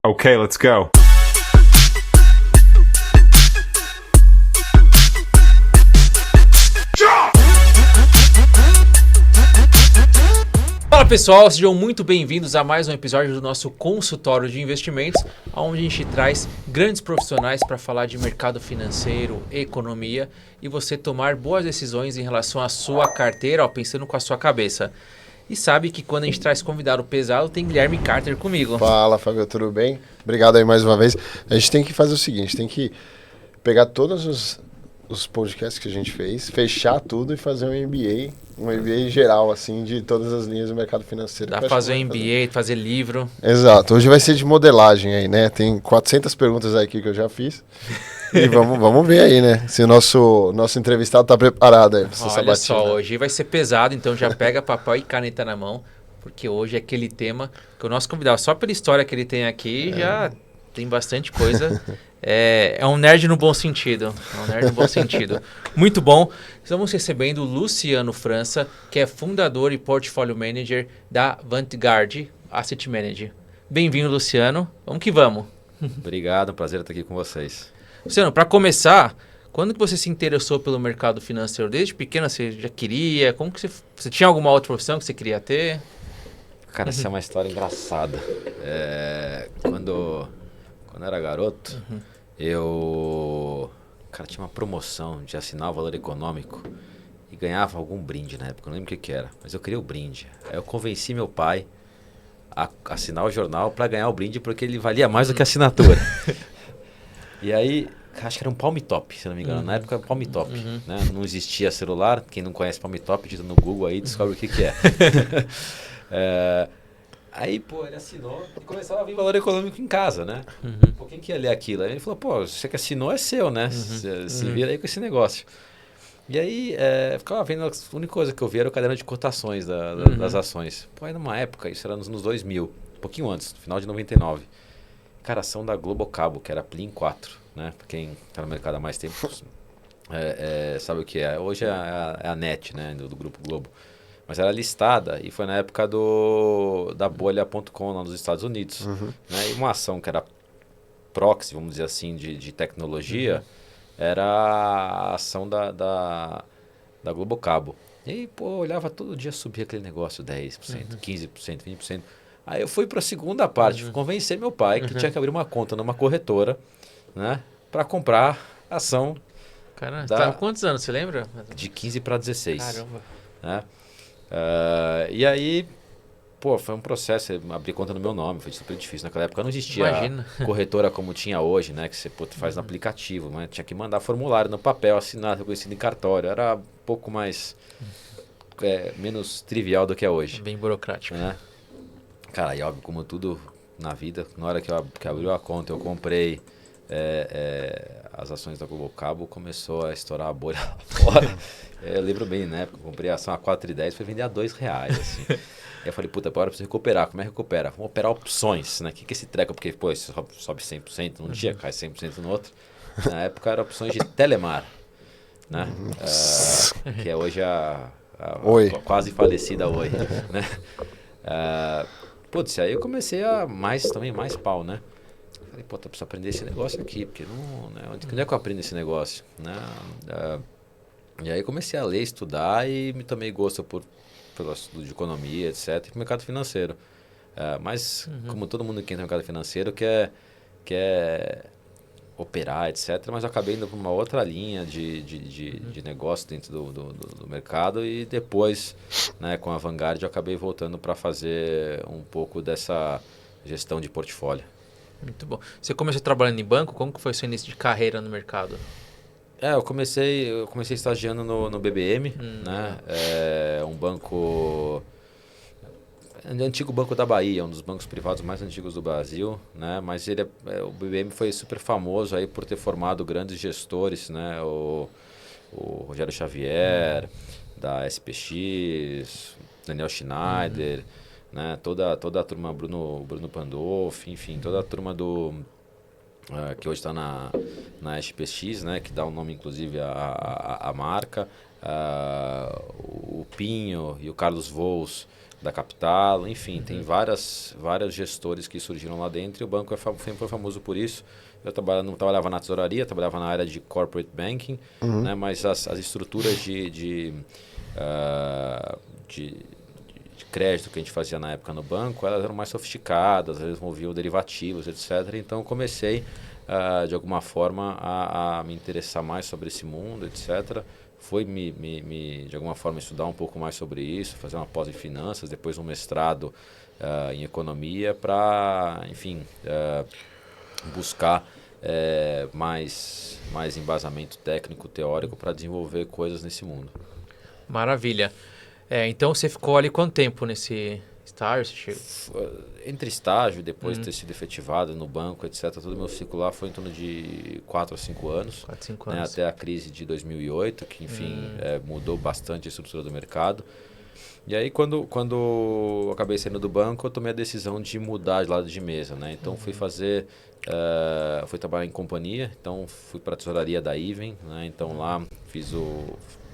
Okay, let's go. Fala pessoal, sejam muito bem-vindos a mais um episódio do nosso consultório de investimentos, onde a gente traz grandes profissionais para falar de mercado financeiro, economia e você tomar boas decisões em relação à sua carteira, pensando com a sua cabeça. E sabe que quando a gente traz convidado pesado, tem Guilherme Carter comigo. Fala, Fábio, tudo bem? Obrigado aí mais uma vez. A gente tem que fazer o seguinte, tem que pegar todos os podcasts que a gente fez, fechar tudo e fazer um MBA geral, assim, de todas as linhas do mercado financeiro. Dá pra fazer um MBA, fazer livro. Exato. Hoje vai ser de modelagem aí, né? Tem 400 perguntas aqui que eu já fiz. E vamos ver aí, né? Se o nosso entrevistado tá preparado aí pra essa Olha sabatina. só, hoje vai ser pesado, então já pega papel e caneta na mão, porque hoje é aquele tema que o nosso convidado, só pela história que ele tem aqui, já tem bastante coisa. É um nerd no bom sentido. É um nerd no bom sentido. Muito bom. Estamos recebendo o Luciano França, que é fundador e portfólio manager da Vanguard Asset Manager. Bem-vindo, Luciano. Vamos que vamos. Obrigado, prazer estar aqui com vocês. Luciano, para começar, quando que você se interessou pelo mercado financeiro? Desde pequeno você já queria? Como que você tinha alguma outra profissão que você queria ter? Cara, essa é uma história engraçada. Quando eu era garoto, eu tinha uma promoção de assinar o Valor Econômico e ganhava algum brinde na época, eu não lembro o que era, mas eu queria o brinde. Aí eu convenci meu pai a assinar o jornal para ganhar o brinde porque ele valia mais do que a assinatura. E aí, acho que era um Palm Top, se não me engano. Na época era Palm Top, né? Não existia celular. Quem não conhece Palm Top, digita no Google aí e descobre o que é. Aí, pô, ele assinou e começava a vir Valor Econômico em casa, né? Pô, quem que ia ler aquilo? Aí ele falou, pô, você que assinou é seu, né? Se vira aí com esse negócio. E aí, ficava vendo, a única coisa que eu via era o caderno de cotações das ações. Pô, aí numa época, isso era nos 2000, um pouquinho antes, no final de 99. Cara, ação da Globo Cabo, que era Plin 4, né? Pra quem tá no mercado há mais tempo, sabe o que é. Hoje é a NET, né? Do Grupo Globo. Mas era listada e foi na época da bolha.com lá nos Estados Unidos. Né? E uma ação que era proxy, vamos dizer assim, de tecnologia, era a ação da Globo Cabo. E aí, pô, eu olhava todo dia subir aquele negócio, 10%, 15%, 20%. Aí eu fui para a segunda parte, convencer meu pai que tinha que abrir uma conta numa corretora, né, para comprar ação. Caramba, você tá com quantos anos, você lembra? De 15 para 16. Caramba. Né? E aí, pô, foi um processo, abrir conta no meu nome, foi super difícil. Naquela época não existia corretora como tinha hoje, né, que você faz no aplicativo, né? Tinha que mandar formulário no papel, assinar, reconhecido em cartório. Era um pouco mais, menos trivial do que é hoje. Bem burocrático. Né? Cara, e óbvio, como tudo na vida, na hora que abriu a conta, eu comprei as ações da Globo Cabo, começou a estourar a bolha lá fora. Eu lembro bem, né? Eu comprei a ação a R$4,10, foi vender a R$2, assim. Aí eu falei, puta, agora eu preciso recuperar. Como é que recupera? Vamos operar opções, né? O que é esse treco? Porque, pô, isso sobe 100% num dia, cai 100% no outro. Na época eram opções de Telemar, né? Que é hoje a quase falecida Oi, né? Putz, aí eu comecei a mais pau, né? Falei, pô, eu preciso aprender esse negócio aqui, porque não, né? Onde é que eu aprendo esse negócio? Né? E aí comecei a ler, estudar e me tomei gosto pelo estudo de economia, etc., e pro mercado financeiro. Mas, como todo mundo que entra no mercado financeiro quer operar, etc., mas eu acabei indo para uma outra linha de negócio dentro do mercado e depois, né, com a Vanguard, eu acabei voltando para fazer um pouco dessa gestão de portfólio. Muito bom. Você começou trabalhando em banco? Como que foi o seu início de carreira no mercado? Eu comecei estagiando no BBM, né? Um banco... antigo Banco da Bahia, um dos bancos privados mais antigos do Brasil, né? Mas o BBM foi super famoso aí por ter formado grandes gestores, né? O Rogério Xavier, da SPX, Daniel Schneider, né? Toda a turma, Bruno Pandolfi, enfim, toda a turma que hoje está na SPX, né? Que dá o nome inclusive à marca, o Pinho e o Carlos Voos, da Capital, enfim, tem vários gestores que surgiram lá dentro e o banco sempre foi famoso por isso. Eu não trabalhava na tesouraria, trabalhava na área de corporate banking, né, mas as estruturas de crédito que a gente fazia na época no banco, elas eram mais sofisticadas, eles moviam derivativos, etc. Então, comecei, de alguma forma, a me interessar mais sobre esse mundo, etc. Foi, de alguma forma, estudar um pouco mais sobre isso, fazer uma pós em finanças, depois um mestrado em economia, para, enfim, buscar mais embasamento técnico, teórico, para desenvolver coisas nesse mundo. Maravilha. Então você ficou ali quanto tempo nesse estágio? Entre estágio e depois ter sido efetivado no banco, etc., todo o meu ciclo lá foi em torno de 4 a 5 anos. 4, 5 né, anos. até a crise de 2008, que, enfim, mudou bastante a estrutura do mercado. E aí, quando eu acabei saindo do banco, eu tomei a decisão de mudar de lado de mesa, né? Então, fui trabalhar em companhia, então fui para a tesouraria da Even, né? Então, lá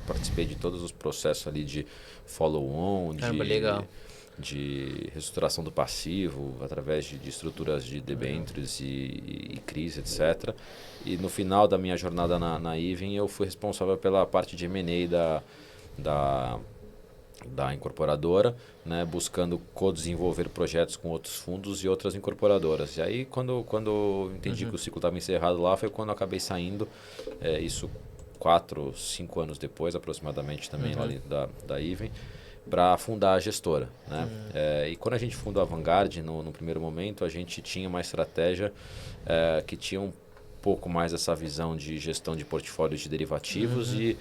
participei de todos os processos ali de follow-on, de reestruturação do passivo, através de estruturas de debêntures e CRIs, etc. E no final da minha jornada na Even, eu fui responsável pela parte de M&A da incorporadora, né, buscando co-desenvolver projetos com outros fundos e outras incorporadoras. E aí, quando eu entendi que o ciclo estava encerrado lá, foi quando eu acabei saindo, isso 4, 5 anos depois, aproximadamente, também lá da Even, para fundar a gestora. Né? E quando a gente fundou a Vanguard, no primeiro momento, a gente tinha uma estratégia que tinha um pouco mais essa visão de gestão de portfólios de derivativos e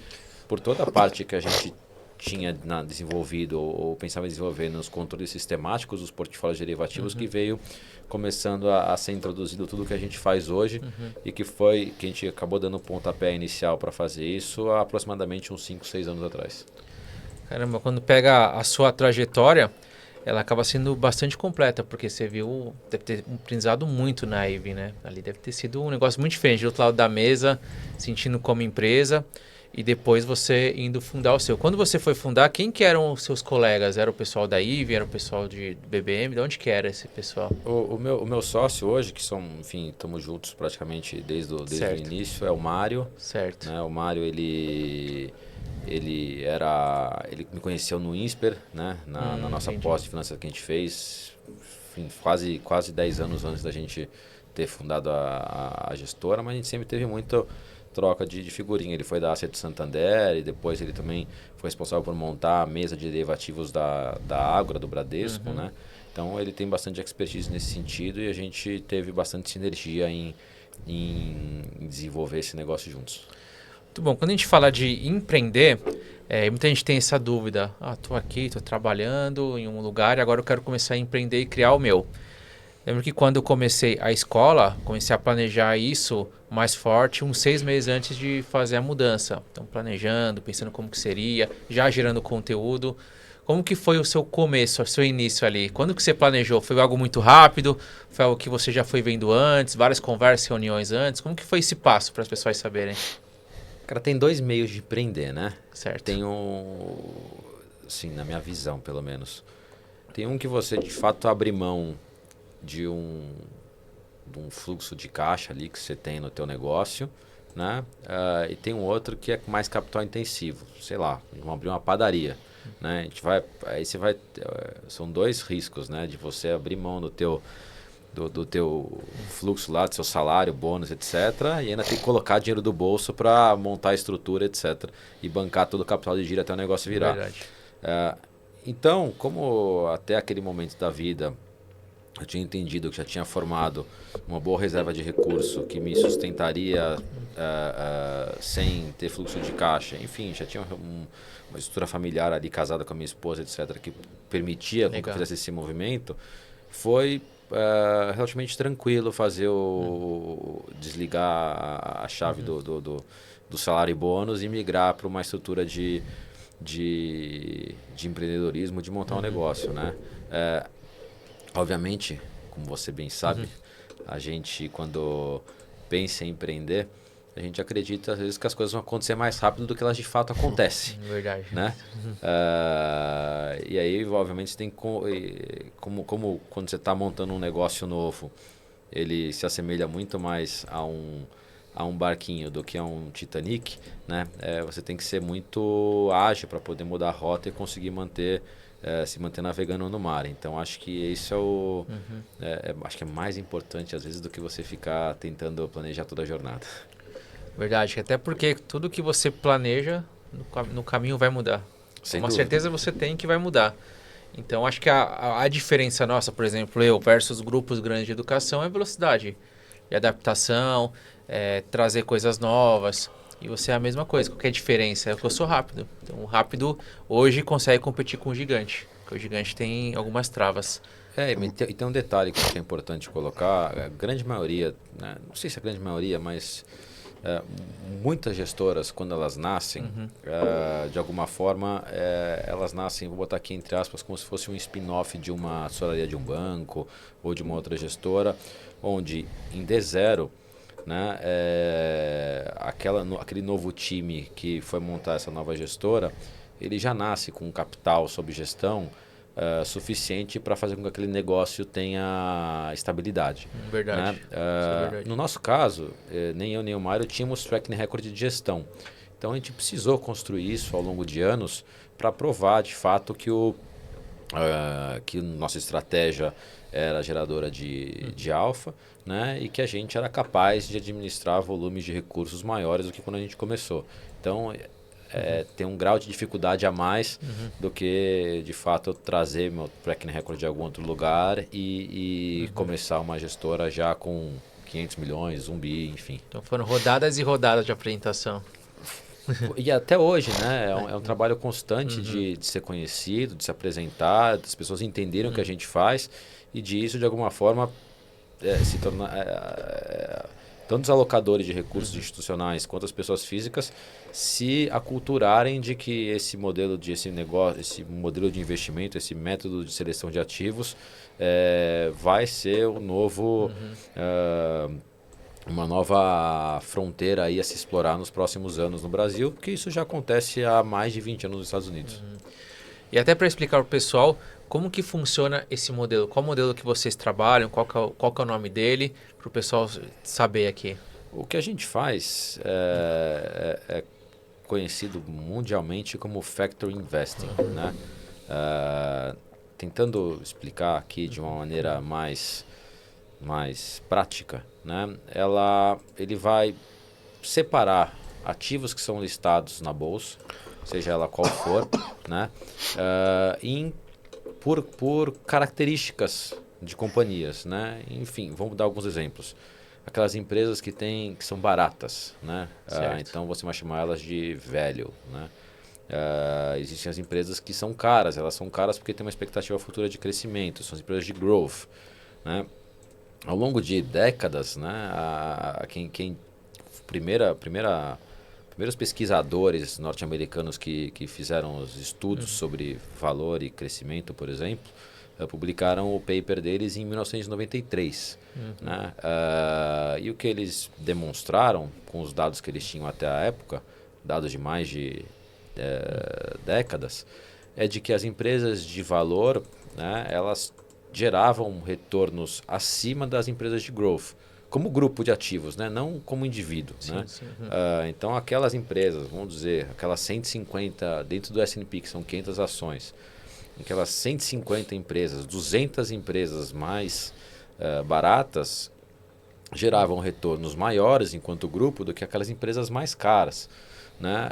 por toda a parte que a gente tinha desenvolvido ou pensava em desenvolver nos controles sistemáticos dos portfólios derivativos que veio começando a ser introduzido tudo que a gente faz hoje e que a gente acabou dando o pontapé inicial para fazer isso há aproximadamente uns 5, 6 anos atrás. Caramba, quando pega a sua trajetória, ela acaba sendo bastante completa, porque você viu, deve ter aprendizado muito na Even, né? Ali deve ter sido um negócio muito diferente, do outro lado da mesa, sentindo como empresa, e depois você indo fundar o seu. Quando você foi fundar, quem que eram os seus colegas? Era o pessoal da Even, era o pessoal do BBM? De onde que era esse pessoal? O meu sócio hoje, que enfim, estamos juntos praticamente desde o início, é o Mário. Certo. Né? O Mário, ele me conheceu no INSPER, né? na nossa pós de finanças que a gente fez, enfim, quase 10 anos antes da gente ter fundado a gestora, mas a gente sempre teve muita troca de figurinha. Ele foi da Asset Santander e depois ele também foi responsável por montar a mesa de derivativos da Ágora, do Bradesco, né? Então ele tem bastante expertise nesse sentido e a gente teve bastante sinergia em desenvolver esse negócio juntos. Muito bom. Quando a gente fala de empreender, muita gente tem essa dúvida. Estou aqui, estou trabalhando em um lugar e agora eu quero começar a empreender e criar o meu. Lembro que quando eu comecei a escola, comecei a planejar isso mais forte uns 6 meses antes de fazer a mudança. Então, planejando, pensando como que seria, já gerando conteúdo. Como que foi o seu começo, o seu início ali? Quando que você planejou? Foi algo muito rápido? Foi algo que você já foi vendo antes? Várias conversas, reuniões antes? Como que foi esse passo para as pessoas saberem? Cara, tem 2 meios de empreender, né? Certo. Tem assim, na minha visão, pelo menos. Tem um que você, de fato, abre mão de um fluxo de caixa ali que você tem no teu negócio, né? E tem um outro que é mais capital intensivo. Sei lá, vamos abrir uma padaria, né? São 2 riscos, né? De você abrir mão do teu fluxo lá, do seu salário, bônus, etc. E ainda tem que colocar dinheiro do bolso para montar a estrutura, etc. E bancar todo o capital de giro até o negócio virar. Verdade. Então, como até aquele momento da vida eu tinha entendido que já tinha formado uma boa reserva de recurso que me sustentaria sem ter fluxo de caixa. Enfim, já tinha uma estrutura familiar ali, casada com a minha esposa, etc., que permitia que eu fizesse esse movimento. Foi relativamente tranquilo fazer desligar a chave do salário e bônus e migrar para uma estrutura de empreendedorismo, de montar um negócio, né? Obviamente, como você bem sabe, a gente, quando pensa em empreender, a gente acredita às vezes que as coisas vão acontecer mais rápido do que elas de fato acontecem. Verdade. Né? E aí, obviamente, você tem como quando você está montando um negócio novo, ele se assemelha muito mais a um barquinho do que a um Titanic, né? Você tem que ser muito ágil para poder mudar a rota e conseguir se manter navegando no mar. Então, acho que isso acho que é mais importante às vezes do que você ficar tentando planejar toda a jornada. Verdade, até porque tudo que você planeja no caminho vai mudar. Sem Uma dúvida. certeza você tem que vai mudar. Então, acho que a diferença nossa, por exemplo, eu versus grupos grandes de educação é velocidade de adaptação, trazer coisas novas. E você é a mesma coisa. Qual que é a diferença? É que eu sou rápido. Então, o rápido hoje consegue competir com o gigante. Porque o gigante tem algumas travas. E tem um detalhe que eu acho que é importante colocar. A grande maioria, né, não sei se é a grande maioria, mas muitas gestoras, quando elas nascem, de alguma forma, elas nascem, vou botar aqui entre aspas, como se fosse um spin-off de uma assessoria de um banco ou de uma outra gestora, onde em D0, né, aquele novo time que foi montar essa nova gestora, ele já nasce com um capital sob gestão suficiente para fazer com que aquele negócio tenha estabilidade. Verdade. Né? Isso é verdade. No nosso caso, nem eu nem o Mário tínhamos track record de gestão. Então a gente precisou construir isso ao longo de anos para provar de fato que nossa estratégia era geradora de alfa, né? E que a gente era capaz de administrar volumes de recursos maiores do que quando a gente começou. Então tem um grau de dificuldade a mais do que, de fato, eu trazer meu track record de algum outro lugar e começar uma gestora já com 500 milhões, 1 bi, enfim. Então foram rodadas e rodadas de apresentação. E até hoje, né? É um trabalho constante de ser conhecido, de se apresentar, das pessoas entenderem o que a gente faz e disso, de alguma forma, se tornar... tanto os alocadores de recursos institucionais quanto as pessoas físicas se aculturarem de que esse modelo de investimento, esse método de seleção de ativos vai ser o novo, uma nova fronteira aí a se explorar nos próximos anos no Brasil, porque isso já acontece há mais de 20 anos nos Estados Unidos. E até para explicar para o pessoal como que funciona esse modelo, qual modelo que vocês trabalham, qual que é o nome dele, para o pessoal saber aqui. O que a gente faz é conhecido mundialmente como Factor Investing, né? Tentando explicar aqui de uma maneira mais prática, né? Ele vai separar ativos que são listados na bolsa, seja ela qual for, né? Por características de companhias, né? Enfim, vamos dar alguns exemplos. Aquelas empresas que são baratas, né? Então você vai chamar elas de value, né? Existem as empresas que são caras, elas são caras porque tem uma expectativa futura de crescimento, são as empresas de growth, né? Ao longo de décadas, né? Primeiros pesquisadores norte-americanos que fizeram os estudos sobre valor e crescimento, por exemplo, publicaram o paper deles em 1993. Né? E o que eles demonstraram, com os dados que eles tinham até a época, dados de mais de décadas, é de que as empresas de valor, né, elas geravam retornos acima das empresas de growth, como grupo de ativos, né? Não como indivíduo. Sim, né? Sim. Então, aquelas empresas, vamos dizer, aquelas 150 dentro do S&P, que são 500 ações, aquelas 150 empresas, 200 empresas mais baratas, geravam retornos maiores enquanto grupo do que aquelas empresas mais caras. Né?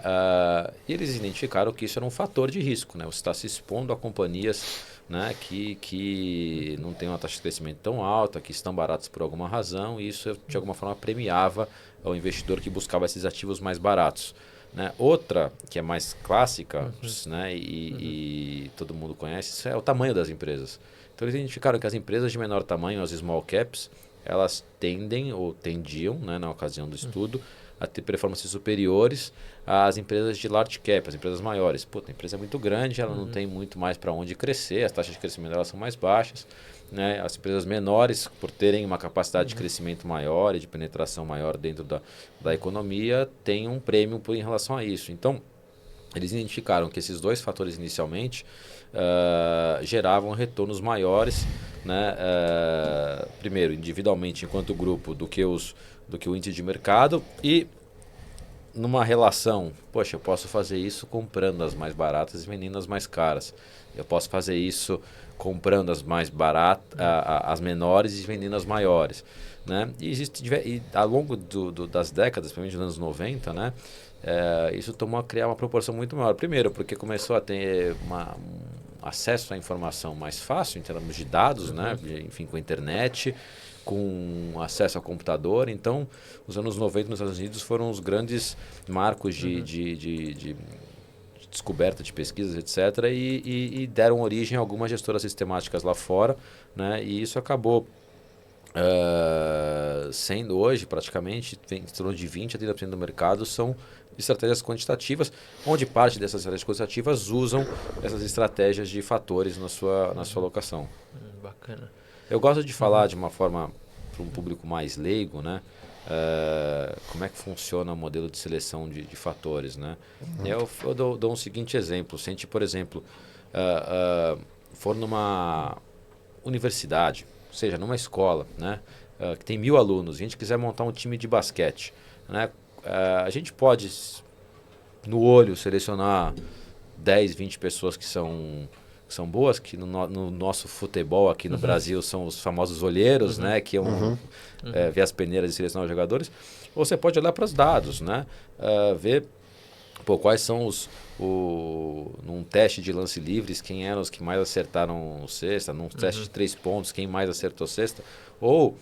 E eles identificaram que isso era um fator de risco. Né? Você está se expondo a companhias, né, que não tem uma taxa de crescimento tão alta, que estão baratas por alguma razão, e isso de alguma forma premiava o investidor que buscava esses ativos mais baratos. Né? Outra, que é mais clássica, né, e todo mundo conhece, é o tamanho das empresas. Então eles identificaram que as empresas de menor tamanho, as small caps, elas tendem ou tendiam, né, na ocasião do estudo, a ter performances superiores às empresas de large cap, as empresas maiores. Puta, a empresa é muito grande, ela não tem muito mais para onde crescer, as taxas de crescimento delas são mais baixas. Né? As empresas menores, por terem uma capacidade de crescimento maior e de penetração maior dentro da economia, têm um prêmio em relação a isso. Então, eles identificaram que esses dois fatores inicialmente geravam retornos maiores, né? Primeiro, individualmente enquanto grupo, do que o índice de mercado, e numa relação, poxa, eu posso fazer isso comprando as mais baratas e vendendo as mais caras. Eu posso fazer isso comprando as mais baratas, as menores e vendendo as maiores. Né? E ao longo das décadas, principalmente nos anos 90, né? Isso tomou a criar uma proporção muito maior. Primeiro, porque começou a ter um acesso à informação mais fácil em termos de dados, né? Enfim, com a internet, com acesso ao computador. Então, os anos 90 nos Estados Unidos foram os grandes marcos de descoberta de pesquisas, etc. E deram origem a algumas gestoras sistemáticas lá fora. Né? E isso acabou sendo hoje, praticamente, em torno de 20% a 30% do mercado são estratégias quantitativas, onde parte dessas estratégias quantitativas usam essas estratégias de fatores na sua alocação. Bacana. Eu gosto de falar de uma forma para um público mais leigo, né? Como é que funciona o modelo de seleção de fatores, né? Eu dou um seguinte exemplo. Se a gente, por exemplo, for numa universidade, ou seja, numa escola, né? Que tem 1000 alunos, e a gente quiser montar um time de basquete, né? A gente pode, no olho, selecionar 10, 20 pessoas que são boas, que no nosso futebol aqui no Brasil são os famosos olheiros, né? Que ver as peneiras e selecionar os jogadores. Ou você pode olhar para os dados, né? Ver quais são num teste de lance livres, quem eram os que mais acertaram cesta, num teste de 3 pontos, quem mais acertou cesta, ou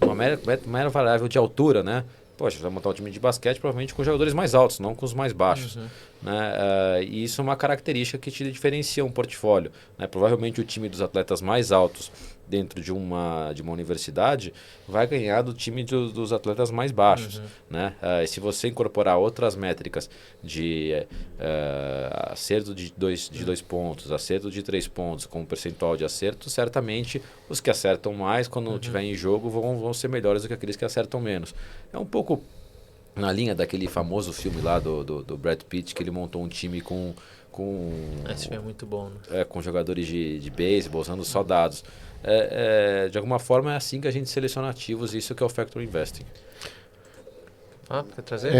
uma mera variável de altura, né? Poxa, você vai montar um time de basquete provavelmente com jogadores mais altos, não com os mais baixos. Né? E isso é uma característica que te diferencia um portfólio. Né? Provavelmente o time dos atletas mais altos dentro de uma universidade vai ganhar do time dos atletas mais baixos. Né? E se você incorporar outras métricas de acerto de dois pontos, acerto de 3 pontos, com percentual de acerto, certamente os que acertam mais, quando estiver em jogo, vão ser melhores do que aqueles que acertam menos. É um pouco na linha daquele famoso filme lá do Brad Pitt, que ele montou um time com esse filme é muito bom, né? Com jogadores de beisebol, usando só dados. De alguma forma é assim que a gente seleciona ativos, e isso que é o Factor Investing. Quer trazer?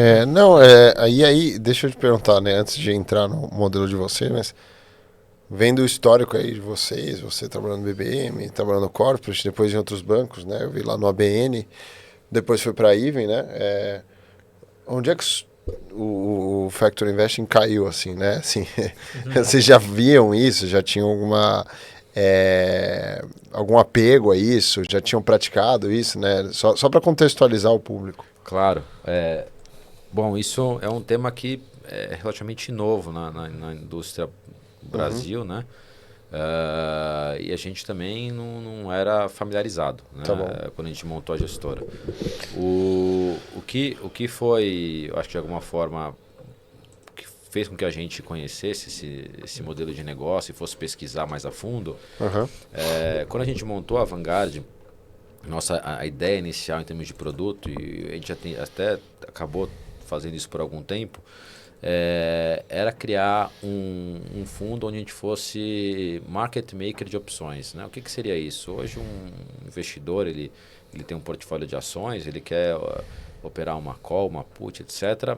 Aí, deixa eu te perguntar, né, antes de entrar no modelo de você, mas vendo o histórico aí de vocês, você trabalhando no BBM, trabalhando no Corporate, depois em outros bancos, né, eu vi lá no ABN, depois foi para a Even, né, onde é que o Factor Investing caiu, assim, né, assim, vocês já viam isso, já tinham algum apego a isso, já tinham praticado isso, né, só para contextualizar o público. Claro. Bom, isso é um tema que é relativamente novo na indústria do Brasil, né? E a gente também não era familiarizado, né? Quando a gente montou a gestora. O que foi, eu acho que de alguma forma, que fez com que a gente conhecesse esse modelo de negócio e fosse pesquisar mais a fundo, quando a gente montou a Vanguard, a ideia inicial em termos de produto, e a gente até acabou fazendo isso por algum tempo, era criar um fundo onde a gente fosse market maker de opções. Né? O que seria isso? Hoje um investidor ele tem um portfólio de ações, ele quer operar uma call, uma put, etc.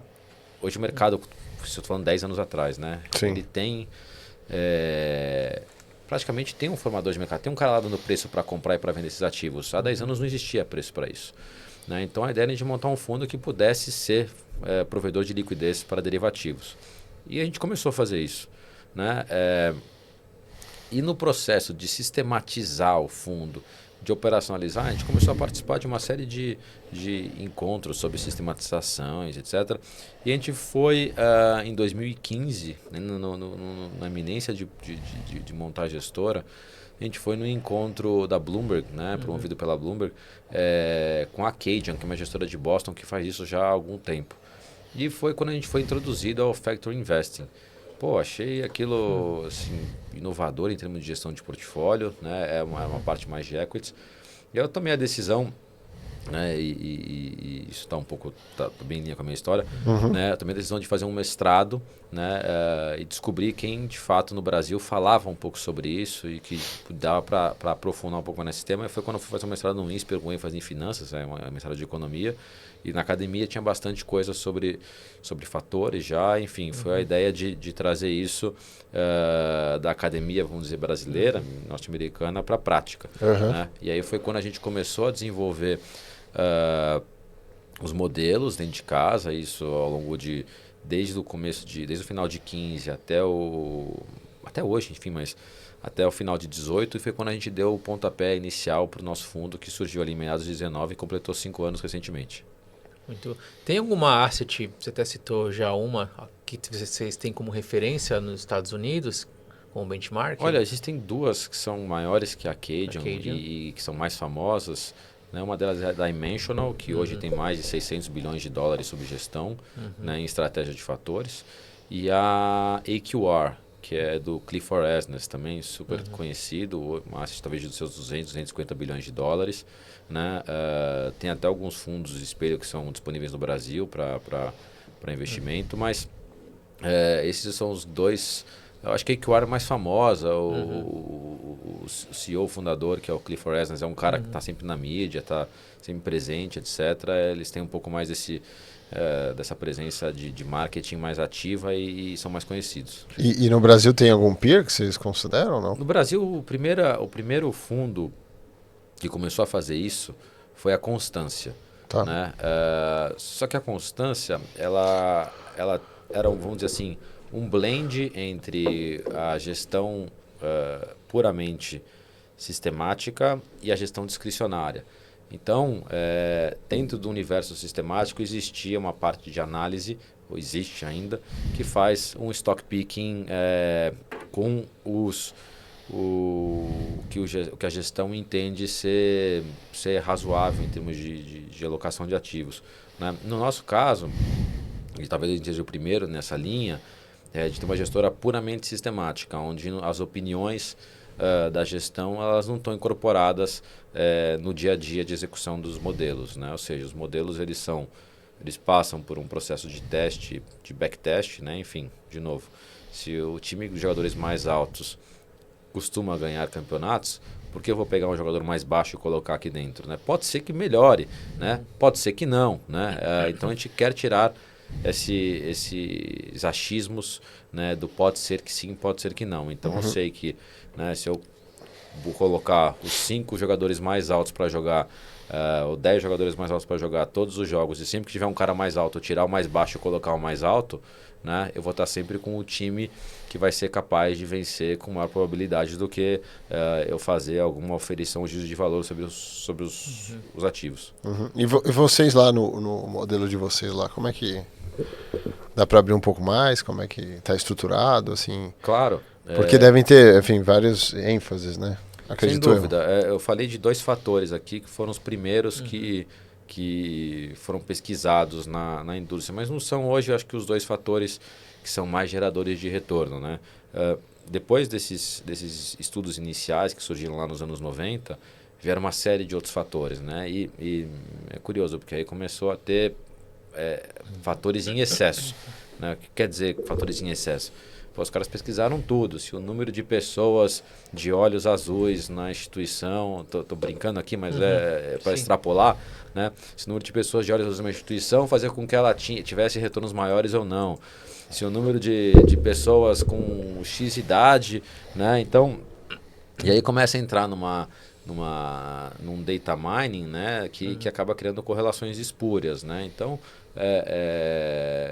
Hoje o mercado, estou falando 10 anos atrás, né? Ele tem... praticamente tem um formador de mercado, tem um cara lá dando preço para comprar e para vender esses ativos. Há 10 anos não existia preço para isso. Né? Então a ideia era de montar um fundo que pudesse ser provedor de liquidez para derivativos. E a gente começou a fazer isso. Né? E no processo de sistematizar o fundo, de operacionalizar, a gente começou a participar de uma série de encontros sobre sistematizações, etc. E a gente foi, em 2015, né, na iminência de montar a gestora, a gente foi no encontro da Bloomberg, né, promovido pela Bloomberg, com a Acadian, que é uma gestora de Boston que faz isso já há algum tempo. E foi quando a gente foi introduzido ao Factor Investing. Pô, achei aquilo assim, inovador em termos de gestão de portfólio, né, é uma parte mais de equities. E eu tomei a decisão, né, e isso está um pouco tá bem em linha com a minha história, né, eu tomei a decisão de fazer um mestrado, né, e descobrir quem de fato no Brasil falava um pouco sobre isso e que dava para aprofundar um pouco mais nesse tema. E foi quando eu fui fazer um mestrado no INSPER com ênfase em finanças, um mestrado de economia, e na academia tinha bastante coisa sobre fatores já, enfim, foi a ideia de trazer isso da academia, vamos dizer, brasileira, norte-americana, para a prática. Né? E aí foi quando a gente começou a desenvolver os modelos dentro de casa, isso ao longo desde o final de 15 até hoje, enfim, mas até o final de 18, e foi quando a gente deu o pontapé inicial para o nosso fundo, que surgiu ali em meados de 19 e completou 5 anos recentemente. Tem alguma asset, você até citou já uma, que vocês têm como referência nos Estados Unidos, como benchmark? Olha, existem duas que são maiores que a Acadian. E que são mais famosas. Né? Uma delas é a Dimensional, que hoje tem mais de 600 bilhões de dólares sob gestão, né, em estratégia de fatores. E a AQR, que é do Clifford Asness, também super conhecido, uma asset talvez dos seus 250 bilhões de dólares. Né? Tem até alguns fundos de espelho que são disponíveis no Brasil para investimento, mas esses são os dois. Eu acho que a AQR é mais famosa, o CEO fundador, que é o Clifford Asness, é um cara que está sempre na mídia, está sempre presente, etc. Eles têm um pouco mais dessa presença de marketing mais ativa e são mais conhecidos. E no Brasil tem algum peer que vocês consideram ou não? No Brasil, o primeiro fundo que começou a fazer isso foi a Constância. Tá. Né? Só que a Constância, ela era, vamos dizer assim, um blend entre a gestão puramente sistemática e a gestão discricionária. Então, dentro do universo sistemático existia uma parte de análise, ou existe ainda, que faz um stock picking com o que a gestão entende ser razoável em termos de alocação de ativos. Né? No nosso caso, e talvez a gente seja o primeiro nessa linha, de ter uma gestora puramente sistemática, onde as opiniões da gestão elas não estão incorporadas no dia a dia de execução dos modelos. Né? Ou seja, os modelos eles passam por um processo de teste, de backtest, né? Enfim, de novo, se o time de jogadores mais altos costuma ganhar campeonatos, por que eu vou pegar um jogador mais baixo e colocar aqui dentro? Né? Pode ser que melhore, né? Pode ser que não. Né? Então a gente quer tirar esses achismos, né, do pode ser que sim, pode ser que não. Então eu sei que, né, se eu vou colocar os 5 jogadores mais altos para jogar, ou 10 jogadores mais altos para jogar todos os jogos, e sempre que tiver um cara mais alto, eu tirar o mais baixo e colocar o mais alto, né, eu vou estar sempre com o time que vai ser capaz de vencer com maior probabilidade do que eu fazer alguma oferição, juízo de valor sobre os ativos. E vocês lá no modelo de vocês lá, como é que dá para abrir um pouco mais? Como é que está estruturado? Assim? Claro. Porque devem ter, enfim, vários ênfases, né? Acredito. Sem dúvida. Eu falei de 2 fatores aqui que foram os primeiros que foram pesquisados na indústria, mas não são hoje, eu acho que os 2 fatores que são mais geradores de retorno. Né? Depois desses estudos iniciais que surgiram lá nos anos 90, vieram uma série de outros fatores. Né? E é curioso, porque aí começou a ter fatores em excesso. Né? O que quer dizer fatores em excesso? Pô, os caras pesquisaram tudo, se o número de pessoas de olhos azuis na instituição, tô brincando aqui, mas para extrapolar, né? Se o número de pessoas de olhos azuis na instituição fazia com que ela tivesse retornos maiores ou não. Se o número de pessoas com X idade, né? Então, e aí começa a entrar num data mining, né? Que acaba criando correlações espúrias, né? Então,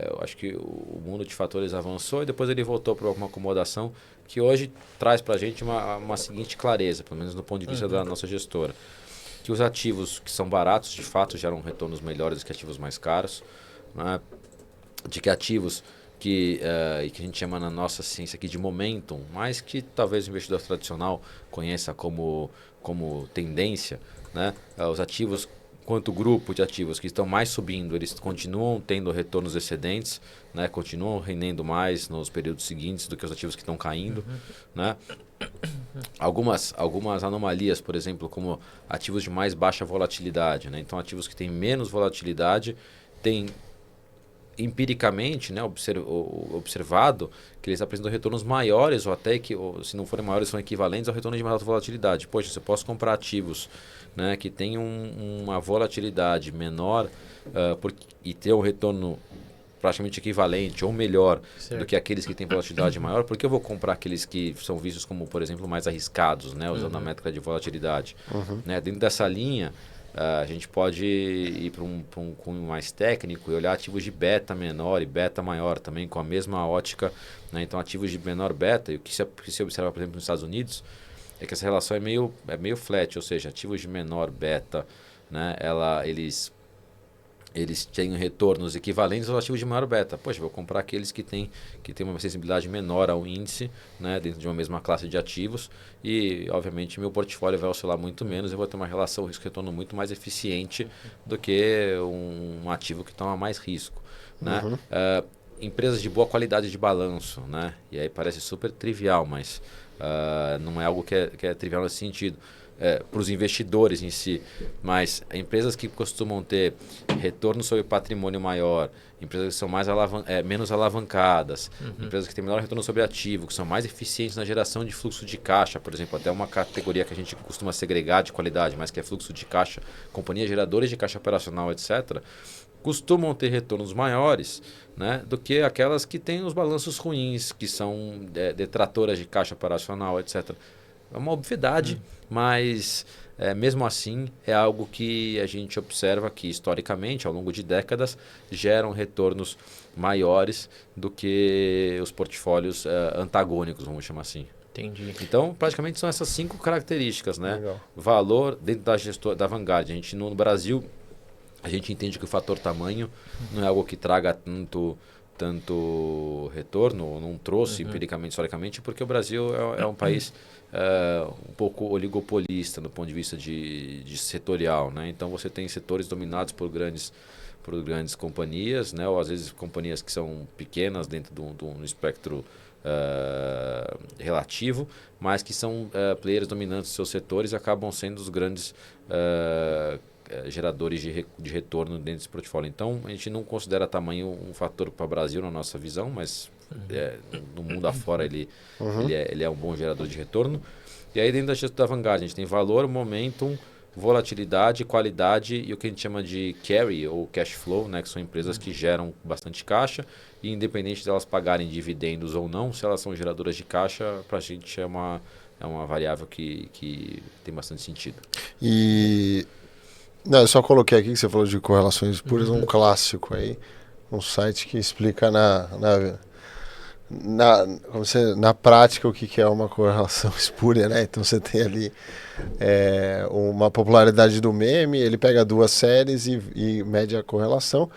eu acho que o mundo de fatores avançou e depois ele voltou para uma acomodação que hoje traz para a gente uma seguinte clareza, pelo menos do ponto de vista da nossa gestora, que os ativos que são baratos de fato geram retornos melhores do que ativos mais caros, né? De que ativos que a gente chama na nossa ciência aqui de momentum, mas que talvez o investidor tradicional conheça como tendência, né? Os ativos, quanto grupo de ativos que estão mais subindo, eles continuam tendo retornos excedentes, né? Continuam rendendo mais nos períodos seguintes do que os ativos que estão caindo, né? Algumas anomalias, por exemplo, como ativos de mais baixa volatilidade, né? Então, ativos que têm menos volatilidade têm empiricamente, né, observado que eles apresentam retornos maiores ou até que, ou, se não forem maiores, são equivalentes ao retorno de mais alta volatilidade. Poxa, você pode comprar ativos, né, que têm uma volatilidade menor e ter um retorno praticamente equivalente ou melhor do que aqueles que têm volatilidade maior, porque eu vou comprar aqueles que são vistos como, por exemplo, mais arriscados, né, usando a métrica de volatilidade. Né? Dentro dessa linha, a gente pode ir para um cunho mais técnico e olhar ativos de beta menor e beta maior também com a mesma ótica, né? Então, ativos de menor beta, e o que se observa, por exemplo, nos Estados Unidos, é que essa relação é meio flat, ou seja, ativos de menor beta, né? Eles têm retornos equivalentes aos ativos de maior beta. Poxa, vou comprar aqueles que têm uma sensibilidade menor ao índice, né, dentro de uma mesma classe de ativos e, obviamente, meu portfólio vai oscilar muito menos, eu vou ter uma relação risco-retorno muito mais eficiente do que um ativo que toma mais risco. Né? Empresas de boa qualidade de balanço, né? E aí parece super trivial, mas não é algo que é trivial nesse sentido. Para os investidores em si, mas empresas que costumam ter retorno sobre patrimônio maior, empresas que são menos alavancadas, empresas que têm menor retorno sobre ativo, que são mais eficientes na geração de fluxo de caixa, por exemplo, até uma categoria que a gente costuma segregar de qualidade, mas que é fluxo de caixa, companhias geradoras de caixa operacional, etc., costumam ter retornos maiores, né, do que aquelas que têm os balanços ruins, que são detratoras de caixa operacional, etc. É uma obviedade, mas mesmo assim é algo que a gente observa que historicamente, ao longo de décadas, geram retornos maiores do que os portfólios antagônicos, vamos chamar assim. Entendi. Então, praticamente são essas 5 características, né? Legal. Valor dentro da Vanguard. A gente no Brasil, a gente entende que o fator tamanho não é algo que traga tanto retorno, não trouxe empiricamente, historicamente, porque o Brasil é um país um pouco oligopolista do ponto de vista de setorial, né? Então você tem setores dominados por grandes companhias, né? Ou às vezes companhias que são pequenas dentro do espectro relativo, mas que são players dominantes dos seus setores e acabam sendo os grandes geradores de retorno dentro desse portfólio. Então, a gente não considera tamanho um fator para o Brasil na nossa visão, mas no mundo afora ele é um bom gerador de retorno. E aí, dentro da gestão da Vanguard, a gente tem valor, momentum, volatilidade, qualidade e o que a gente chama de carry ou cash flow, né, que são empresas que geram bastante caixa e independente de elas pagarem dividendos ou não, se elas são geradoras de caixa, para a gente é uma variável que tem bastante sentido. Não, eu só coloquei aqui que você falou de correlações puras, um clássico aí, um site que explica na prática o que é uma correlação espúria, né? Então você tem ali uma popularidade do meme, ele pega 2 séries e mede a correlação.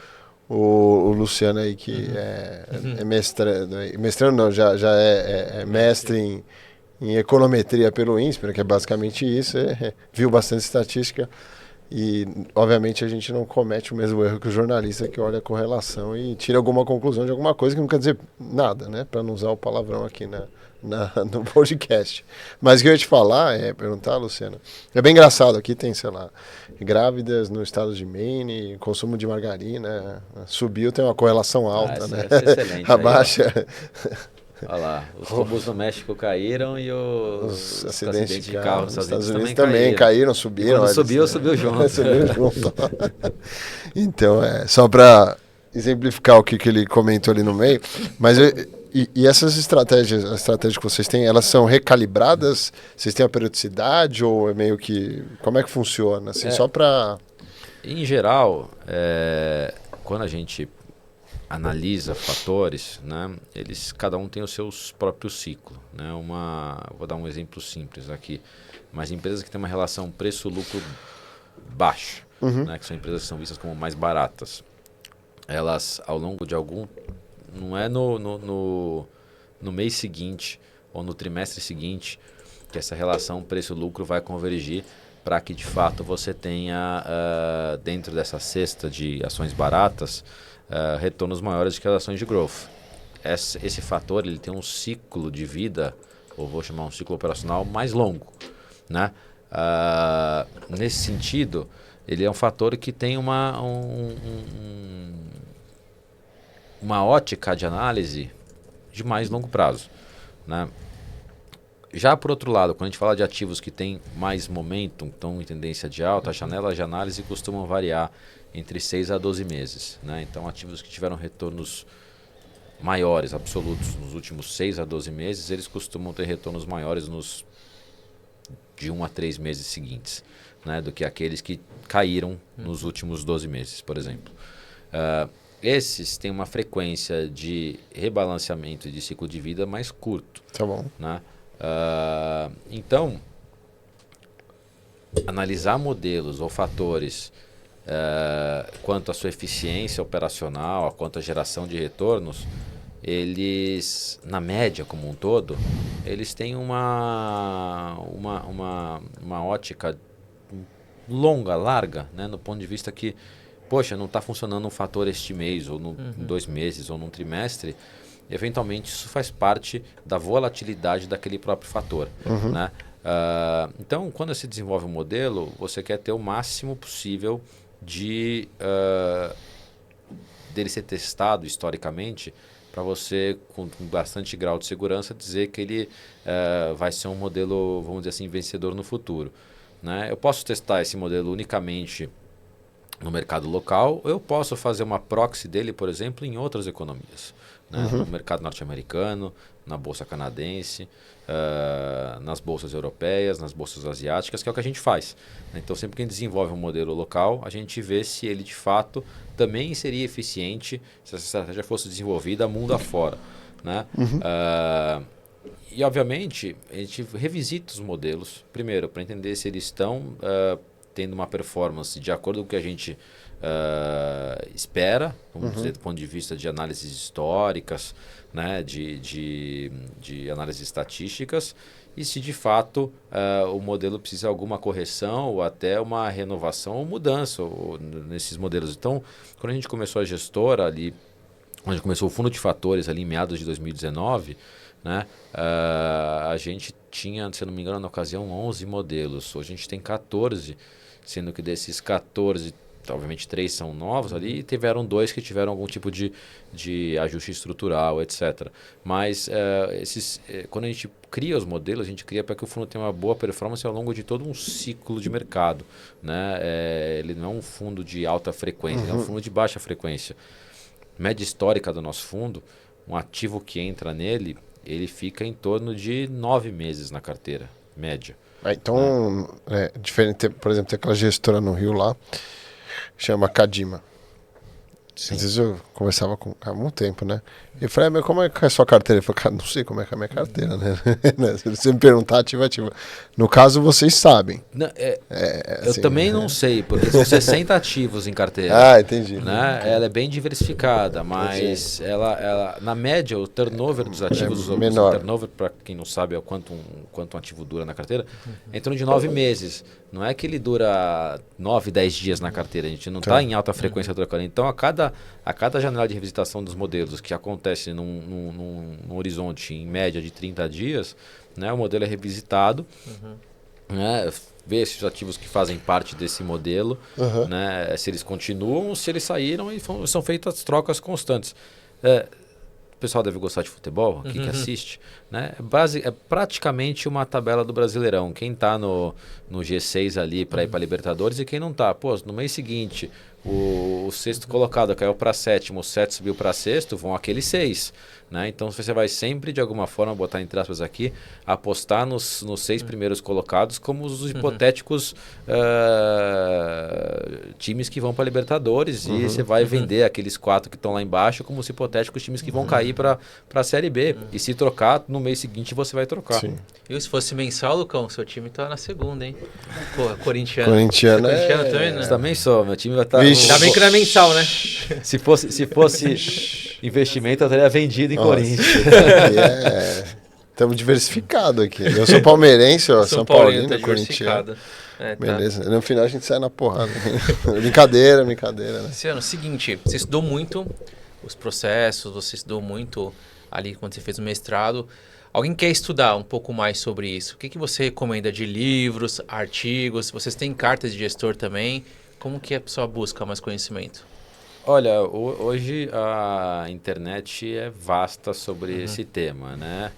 O Luciano aí que é mestrando não, já é mestre em econometria pelo INSPER, que é basicamente isso, viu bastante estatística. E, obviamente, a gente não comete o mesmo erro que o jornalista que olha a correlação e tira alguma conclusão de alguma coisa que não quer dizer nada, né? Para não usar o palavrão aqui no podcast. Mas o que eu ia te falar, perguntar, Luciana, é bem engraçado. Aqui tem, sei lá, grávidas no estado de Maine, consumo de margarina, subiu, tem uma correlação alta, né? Isso é excelente. Abaixa... Olha lá, os robôs no México caíram e os acidentes de carro nos Estados Unidos Unidos também caíram, subiram. Quando subiu junto. Subiu junto. Então, só para exemplificar o que ele comentou ali no meio, mas e essas estratégias, as estratégias que vocês têm, elas são recalibradas? Vocês têm a periodicidade ou é meio que... Como é que funciona? Assim, só para... Em geral, quando a gente analisa fatores, né, cada um tem os seus próprios ciclos, né? Vou dar um exemplo simples aqui, mas empresas que têm uma relação preço-lucro baixa, né, que são empresas que são vistas como mais baratas, elas ao longo de não é no mês seguinte ou no trimestre seguinte que essa relação preço-lucro vai convergir para que de fato você tenha dentro dessa cesta de ações baratas retornos maiores que as ações de growth. Esse fator ele tem um ciclo de vida, ou vou chamar um ciclo operacional mais longo, né? Nesse sentido, ele é um fator que tem uma ótica de análise de mais longo prazo, né? Já por outro lado, quando a gente fala de ativos que têm mais momentum, estão em tendência de alta, as janelas de análise costumam variar entre 6 a 12 meses, né? Então, ativos que tiveram retornos maiores, absolutos, nos últimos 6 a 12 meses, eles costumam ter retornos maiores de 1 a 3 meses seguintes, né? Do que aqueles que caíram nos últimos 12 meses, por exemplo. Esses têm uma frequência de rebalanceamento de ciclo de vida mais curto. Tá bom. Né? Então, analisar modelos ou fatores quanto à sua eficiência operacional, quanto à geração de retornos, eles, na média como um todo, eles têm uma ótica longa, larga, né? No ponto de vista que, poxa, não está funcionando um fator este mês, ou em 2 meses, ou num trimestre. Eventualmente isso faz parte da volatilidade daquele próprio fator, né? Então, quando se desenvolve um modelo, você quer ter o máximo possível dele ser testado historicamente, para você, com bastante grau de segurança, dizer que ele vai ser um modelo, vamos dizer assim, vencedor no futuro, né? Eu posso testar esse modelo unicamente no mercado local, ou eu posso fazer uma proxy dele, por exemplo, em outras economias, né? No mercado norte-americano, na bolsa canadense, nas bolsas europeias, nas bolsas asiáticas, que é o que a gente faz. Então, sempre que a gente desenvolve um modelo local, a gente vê se ele de fato também seria eficiente se essa estratégia fosse desenvolvida mundo afora, né? E, obviamente, a gente revisita os modelos, primeiro, para entender se eles estão tendo uma performance de acordo com o que a gente espera, vamos dizer, do ponto de vista de análises históricas, né, de análises estatísticas, e se de fato o modelo precisa de alguma correção ou até uma renovação ou mudança nesses modelos. Então, quando a gente começou a gestora ali, quando a gente começou o fundo de fatores ali em meados de 2019, né, a gente tinha, se eu não me engano, na ocasião 11 modelos. Hoje a gente tem 14, sendo que desses 14, obviamente 3 são novos ali, e tiveram 2 que tiveram algum tipo de ajuste estrutural, etc. Mas quando a gente cria os modelos, a gente cria para que o fundo tenha uma boa performance ao longo de todo um ciclo de mercado, né? Ele não é um fundo de alta frequência, ele é um fundo de baixa frequência. Média histórica do nosso fundo, um ativo que entra nele, ele fica em torno de 9 meses na carteira, média. Então, diferente, por exemplo, tem aquela gestora no Rio lá, chama Cadima. Sim. Às vezes eu conversava há muito tempo, né? E eu falei, mas como é que é a sua carteira? Ele falou, cara, não sei como é que é a minha carteira, né? Se você me perguntar, ativa. No caso, vocês sabem. Não, assim, eu também não sei, porque são 60 ativos em carteira. Entendi. Né? Ela é bem diversificada, mas ela, na média, o turnover dos ativos, o turnover, para quem não sabe, é quanto um ativo dura na carteira, é em torno de 9 meses. Não é que ele dura 9, 10 dias na carteira. A gente não está em alta frequência trocando. Então, a cada janela de revisitação dos modelos que acontece num horizonte, em média, de 30 dias, né, o modelo é revisitado, né, ver se os ativos que fazem parte desse modelo, né, se eles continuam, se eles saíram, e são feitas trocas constantes. O pessoal deve gostar de futebol, aqui que assiste, né? É praticamente uma tabela do Brasileirão. Quem está no G6 ali para ir para Libertadores e quem não está. Pô, no mês seguinte, o sexto colocado caiu para sétimo, o sétimo subiu para sexto, vão aqueles 6. Né? Então você vai sempre, de alguma forma, botar entre aspas aqui, apostar nos 6 primeiros colocados como os hipotéticos times que vão para Libertadores, e você vai vender aqueles 4 que estão lá embaixo como os hipotéticos times que vão cair para a Série B. E se trocar, no mês seguinte você vai trocar. Sim. E se fosse mensal, Lucão, seu time tá na segunda, hein? Porra, corintiano. Corintiano também, né? Eu também sou, meu time vai estar... Ainda bem que não é mensal, né? Se fosse investimento eu teria vendido em Corinthians. Estamos diversificados aqui. Eu sou palmeirense, ó, São Paulino, tá corintiano. Tá. Beleza. No final a gente sai na porrada. Brincadeira, né? Luciano, seguinte, você estudou muito os processos, você estudou muito ali quando você fez o mestrado. Alguém quer estudar um pouco mais sobre isso? O que você recomenda de livros, artigos? Vocês têm cartas de gestor também? Como que a pessoa busca mais conhecimento? Olha, hoje a internet é vasta sobre esse tema, né?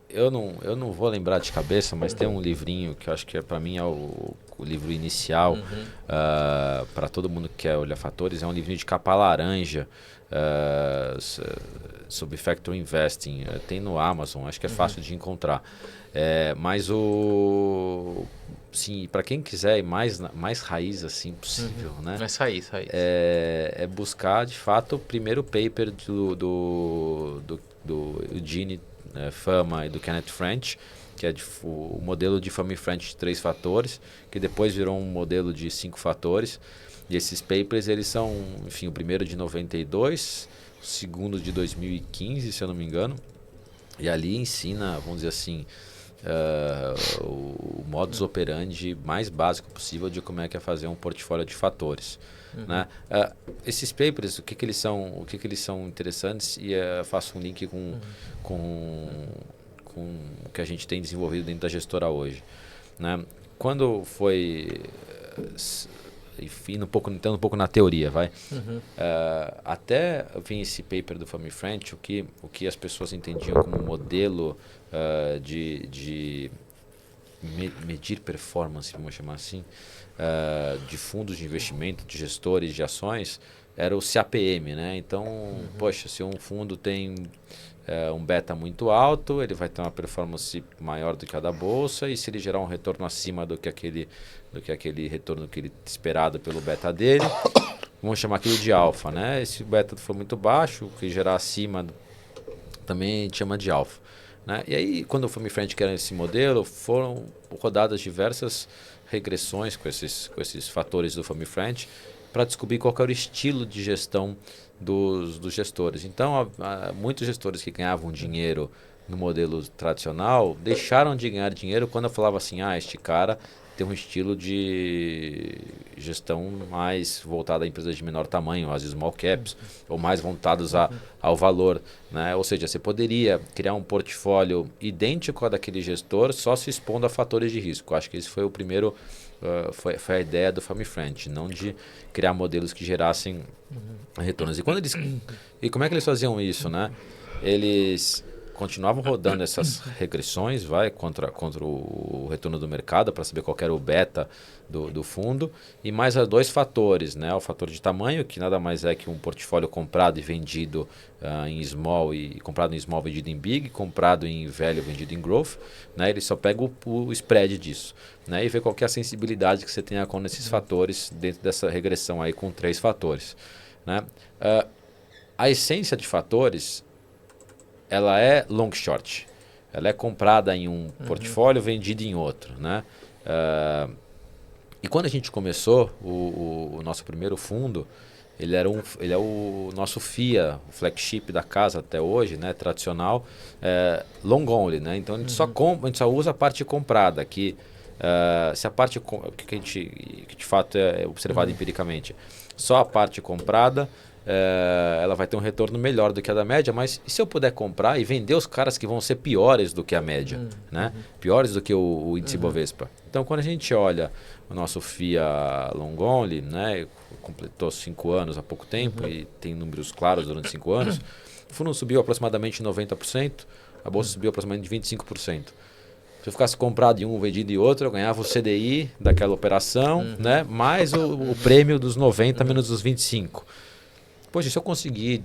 Eu não vou lembrar de cabeça, mas tem um livrinho que eu acho que para mim é o livro inicial para todo mundo que quer olhar fatores. É um livrinho de capa laranja sobre Factor Investing. Tem no Amazon, acho que é fácil de encontrar. Mas sim, para quem quiser ir mais raiz assim possível, né? Mais raiz. É buscar de fato o primeiro paper do Gini Fama e do Kenneth French, que é o modelo de Fama e French de 3 fatores, que depois virou um modelo de 5 fatores. E esses papers, eles são, enfim, o primeiro de 92, o segundo de 2015, se eu não me engano. E ali ensina, vamos dizer assim, o modus operandi mais básico possível de como é que é fazer um portfólio de fatores. Né? Esses papers, o que eles são interessantes, e faço um link com o que a gente tem desenvolvido dentro da gestora hoje. Né? Quando foi entrando um pouco na teoria, até vir esse paper do Fama e French, o que as pessoas entendiam como modelo de medir performance, vamos chamar assim, de fundos de investimento, de gestores de ações, era o CAPM, né? Então, poxa, se um fundo tem um beta muito alto, ele vai ter uma performance maior do que a da bolsa, e se ele gerar um retorno acima do que aquele retorno que ele esperado pelo beta dele, vamos chamar aquilo de alfa, né? Se o beta for muito baixo, o que gerar acima também a gente chama de alfa. Né? E aí, quando o Fama e French criaram esse modelo, foram rodadas diversas regressões com esses fatores do Fama e French para descobrir qual era o estilo de gestão dos gestores. Então, muitos gestores que ganhavam dinheiro no modelo tradicional deixaram de ganhar dinheiro quando eu falava assim, este cara tem um estilo de gestão mais voltado a empresas de menor tamanho, as small caps, ou mais voltados ao valor. Né? Ou seja, você poderia criar um portfólio idêntico ao daquele gestor, só se expondo a fatores de risco. Acho que esse foi o primeiro, foi a ideia do Fama e French, não de criar modelos que gerassem retornos. E como é que eles faziam isso? Né? Eles continuavam rodando essas regressões contra o retorno do mercado para saber qual era o beta do fundo, e mais 2 fatores, né? O fator de tamanho, que nada mais é que um portfólio comprado e vendido em small, e comprado em small vendido em big, comprado em velho vendido em growth, né? Ele só pega o spread disso, né? E vê qual que é a sensibilidade que você tem com esses fatores dentro dessa regressão aí com 3 fatores, né? A essência de fatores, ela é long short. Ela é comprada em um portfólio, vendida em outro. Né? E quando a gente começou, o nosso primeiro fundo, ele é o nosso FIA, o flagship da casa até hoje, né? Tradicional, long only. Né? Então a gente só usa a parte comprada, que se a parte que de fato é observado empiricamente, só a parte comprada, ela vai ter um retorno melhor do que a da média, mas e se eu puder comprar e vender os caras que vão ser piores do que a média, né? Piores do que o índice Bovespa? Então, quando a gente olha o nosso FIA Long Only, né? Completou 5 anos há pouco tempo e tem números claros durante 5 anos, o fundo subiu aproximadamente 90%, a bolsa subiu aproximadamente 25%. Se eu ficasse comprado em um, vendido em outro, eu ganhava o CDI daquela operação, né? Mais o prêmio dos 90 menos os 25. Poxa, se eu conseguir,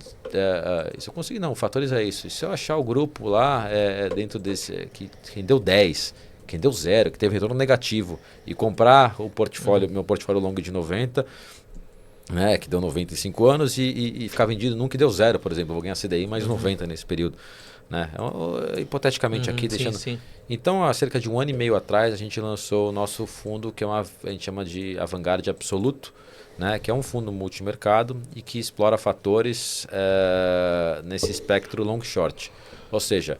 não, fatores é isso. E se eu achar o grupo lá dentro desse, que rendeu 10, que rendeu 0, que teve retorno negativo, e comprar o portfólio, meu portfólio longo de 90, né, que deu 95 anos, e ficar vendido num que deu 0, por exemplo, eu vou ganhar CDI mais 90 nesse período. né? Hipoteticamente aqui, deixando... Sim. Então, há cerca de 1 ano e meio atrás, a gente lançou o nosso fundo, que a gente chama de Avant-Garde Absoluto, né? Que é um fundo multimercado e que explora fatores nesse espectro long-short. Ou seja,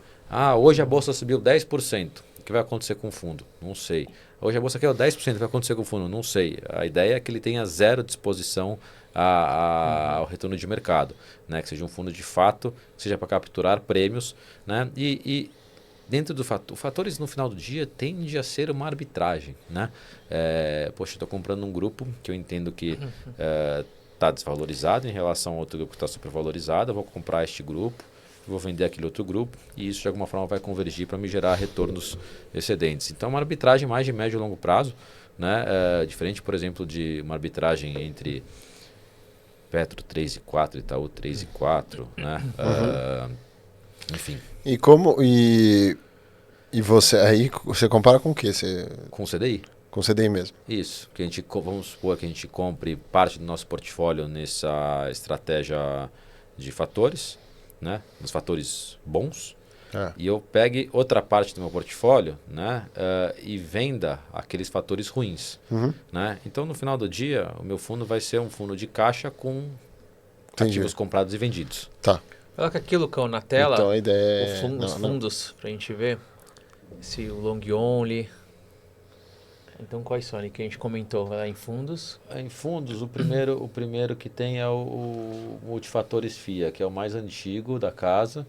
hoje a bolsa subiu 10%. O que vai acontecer com o fundo? Não sei. Hoje a bolsa caiu 10%. O que vai acontecer com o fundo? Não sei. A ideia é que ele tenha zero disposição ao retorno de mercado, né? Que seja um fundo de fato, que seja para capturar prêmios, né? E dentro do fatores no final do dia tende a ser uma arbitragem, né? Poxa, eu estou comprando um grupo que eu entendo que está desvalorizado em relação a outro grupo que está supervalorizado. Eu vou comprar este grupo, vou vender aquele outro grupo e isso de alguma forma vai convergir para me gerar retornos excedentes. Então, uma arbitragem mais de médio e longo prazo, né? Diferente, por exemplo, de uma arbitragem entre Petro 3,4 e Itaú 3,4, né? Enfim. E você aí você compara com o quê? Com o CDI? Com o CDI mesmo. Isso, que vamos supor que a gente compre parte do nosso portfólio nessa estratégia de fatores, né? Nos fatores bons. E eu pegue outra parte do meu portfólio, né? E venda aqueles fatores ruins. Né? Então, no final do dia, o meu fundo vai ser um fundo de caixa com ativos comprados e vendidos. Tá. Coloca aqui, Lucão, na tela, então, a ideia os fundos, para a gente ver. Se o long only. Então, quais são ali que a gente comentou? Vai lá em fundos. Em fundos, o primeiro que tem é o Multifatores FIA, que é o mais antigo da casa.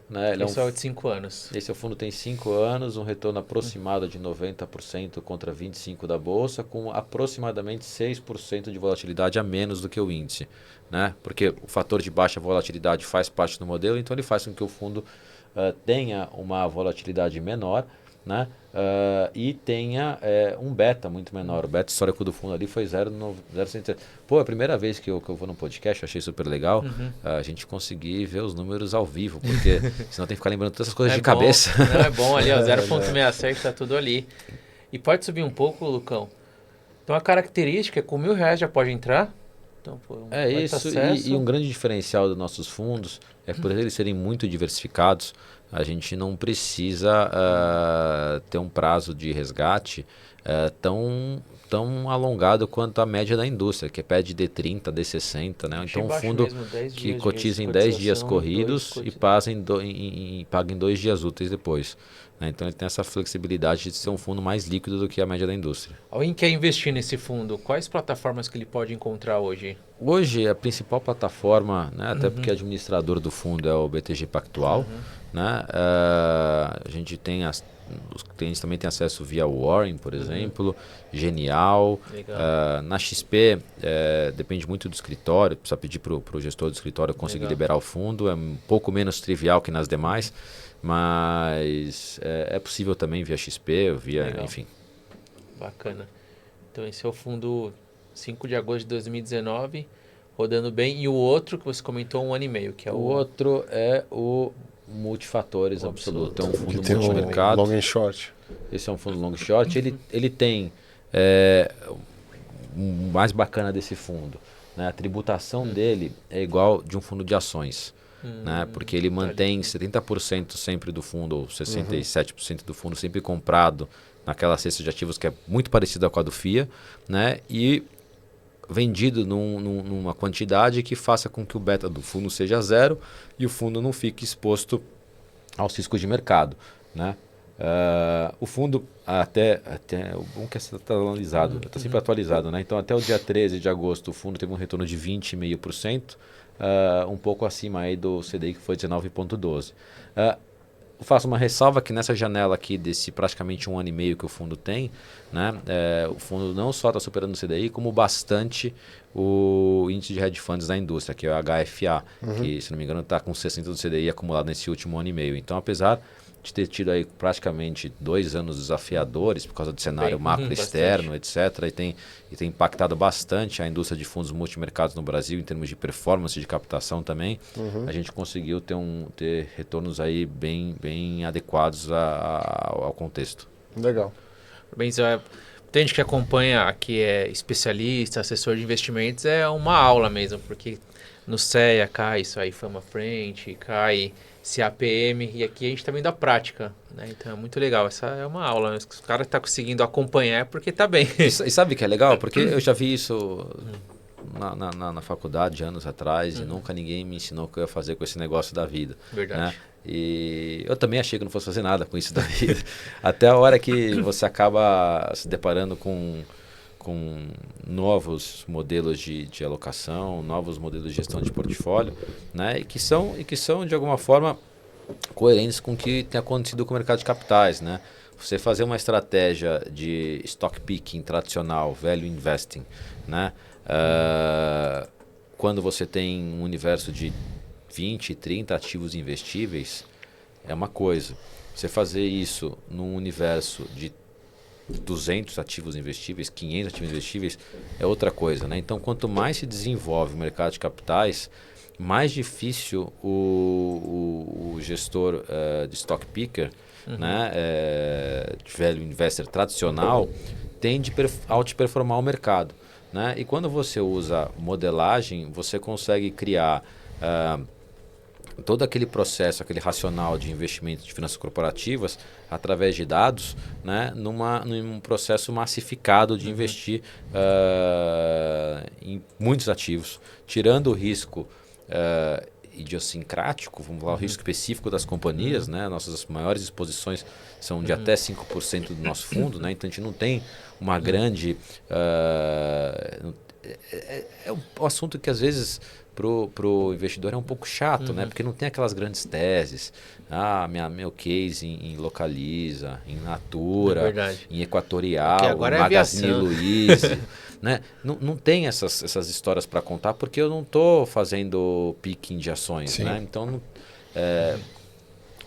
Né? Ele Esse é o de 5 anos. Esse fundo tem 5 anos, um retorno aproximado de 90% contra 25% da Bolsa, com aproximadamente 6% de volatilidade a menos do que o índice. Né? Porque o fator de baixa volatilidade faz parte do modelo, então ele faz com que o fundo tenha uma volatilidade menor, né? E tenha um beta muito menor. O beta histórico do fundo ali foi 0,67. Pô, a primeira vez que eu vou no podcast, eu achei super legal a gente conseguir ver os números ao vivo, porque senão tem que ficar lembrando todas essas coisas de cabeça. Não, é bom ali, ó, 0,67 está tudo ali. E pode subir um pouco, Lucão? Então a característica é que com R$1.000 já pode entrar? Então, isso, e um grande diferencial dos nossos fundos é por eles serem muito diversificados, a gente não precisa ter um prazo de resgate tão alongado quanto a média da indústria, que pede D30, D60. Né? Então, um fundo que cotiza em 10 dias corridos e paga em 2 dias úteis depois. Né? Então, ele tem essa flexibilidade de ser um fundo mais líquido do que a média da indústria. Alguém quer investir nesse fundo, quais plataformas que ele pode encontrar hoje? Hoje, a principal plataforma, né, até porque o administrador do fundo é o BTG Pactual, né, a gente tem os clientes também têm acesso via Warren, por exemplo, Genial. Na XP, depende muito do escritório, precisa pedir para o gestor do escritório conseguir liberar o fundo, é um pouco menos trivial que nas demais, mas é possível também via XP, enfim. Bacana. Então esse é o fundo 5 de agosto de 2019, rodando bem. E o outro que você comentou 1 ano e meio, que é o outro é o Multifatores Absoluto. É um fundo multimercado. Long and short. Esse é um fundo long short. Ele tem o mais bacana desse fundo, né? A tributação dele é igual de um fundo de ações. Né? Porque ele mantém 70% sempre do fundo, ou 67% do fundo sempre comprado naquela cesta de ativos que é muito parecida com a do FIA, né? E vendido numa quantidade que faça com que o beta do fundo seja zero e o fundo não fique exposto aos riscos de mercado. Né? O fundo, até o bom que está atualizado, está sempre atualizado. Né? Então, até o dia 13 de agosto, o fundo teve um retorno de 20,5%, um pouco acima aí do CDI, que foi 19,12%. Faço uma ressalva que nessa janela aqui desse praticamente 1 ano e meio que o fundo tem, né, o fundo não só está superando o CDI, como bastante o índice de hedge funds da indústria, que é o HFA, que, se não me engano, está com 60% do CDI acumulado nesse último 1 ano e meio. Então, apesar de ter tido aí praticamente 2 anos desafiadores por causa do cenário macro externo, etc., e tem impactado bastante a indústria de fundos multimercados no Brasil em termos de performance de captação também, a gente conseguiu ter retornos aí bem adequados ao contexto. Legal. Bem, tem gente que acompanha, que é especialista, assessor de investimentos, é uma aula mesmo, porque no CEA cai isso aí, Fama Frente, cai CAPM, e aqui a gente também dá prática, né? Então é muito legal, essa é uma aula, né? Se o cara está conseguindo acompanhar é porque está bem. E sabe o que é legal? Porque eu já vi isso na faculdade anos atrás e nunca ninguém me ensinou o que eu ia fazer com esse negócio da vida. Verdade. Né? E eu também achei que não fosse fazer nada com isso da vida. Até a hora que você acaba se deparando com novos modelos de alocação, novos modelos de gestão de portfólio, né? E que são de alguma forma coerentes com o que tem acontecido com o mercado de capitais, né? Você fazer uma estratégia de stock picking tradicional, value investing, né? Quando você tem um universo de 20, 30 ativos investíveis, é uma coisa. Você fazer isso num universo de 200 ativos investíveis, 500 ativos investíveis, é outra coisa, né? Então, quanto mais se desenvolve o mercado de capitais, mais difícil o gestor de stock picker, né, de value investor tradicional, tende a outperformar o mercado. Né? E quando você usa modelagem, você consegue criar todo aquele processo, aquele racional de investimento de finanças corporativas através de dados, né, num processo massificado de investir em muitos ativos, tirando o risco idiosincrático, vamos falar, o risco específico das companhias, né? Nossas maiores exposições são de até 5% do nosso fundo, né? Então a gente não tem uma grande... é um assunto que às vezes pro investidor é um pouco chato, né? Porque não tem aquelas grandes teses. Meu case em Localiza, em Natura, em Equatorial, em Magazine Luiza. Né? Não tem essas histórias para contar porque eu não estou fazendo picking de ações. Né?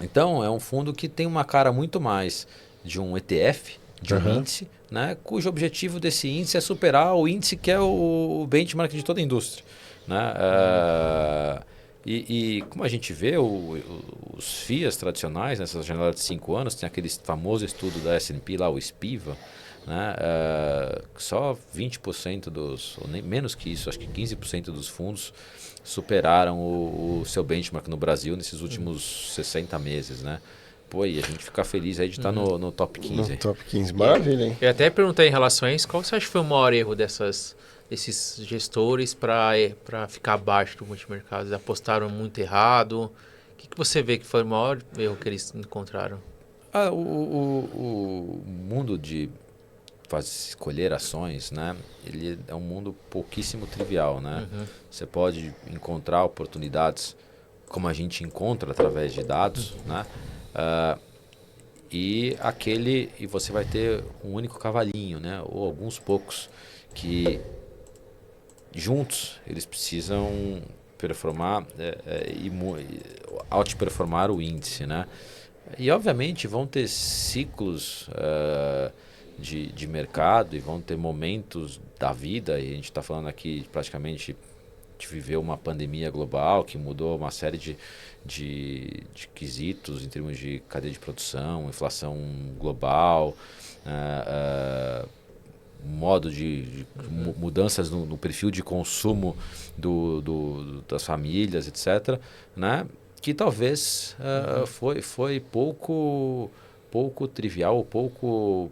Então é um fundo que tem uma cara muito mais de um ETF, de um índice, né? Cujo objetivo desse índice é superar o índice que é o benchmark de toda a indústria. Né? E como a gente vê, os FIAs tradicionais, nessas janelas de 5 anos, tem aquele famoso estudo da S&P, lá, o SPIVA, né? Só 20% ou nem menos que isso, acho que 15% dos fundos superaram o seu benchmark no Brasil nesses últimos 60 meses. Né? Pô, e a gente fica feliz aí de estar no top 15. No top 15, maravilha, hein? Eu até perguntei em relação a isso, qual você acha que foi o maior erro desses gestores para ficar abaixo do multimercado? Eles apostaram muito errado? O que você vê que foi o maior erro que eles encontraram? O mundo de escolher ações, né? Ele é um mundo pouquíssimo trivial, né? Você pode encontrar oportunidades como a gente encontra através de dados, né? E você vai ter um único cavalinho, né? Ou alguns poucos que juntos eles precisam performar e outperformar o índice, né? E obviamente vão ter ciclos de mercado e vão ter momentos da vida, e a gente está falando aqui praticamente de viver uma pandemia global que mudou uma série de quesitos em termos de cadeia de produção, inflação global, modo de mudanças no perfil de consumo das famílias, etc., né? Que talvez foi pouco trivial, ou pouco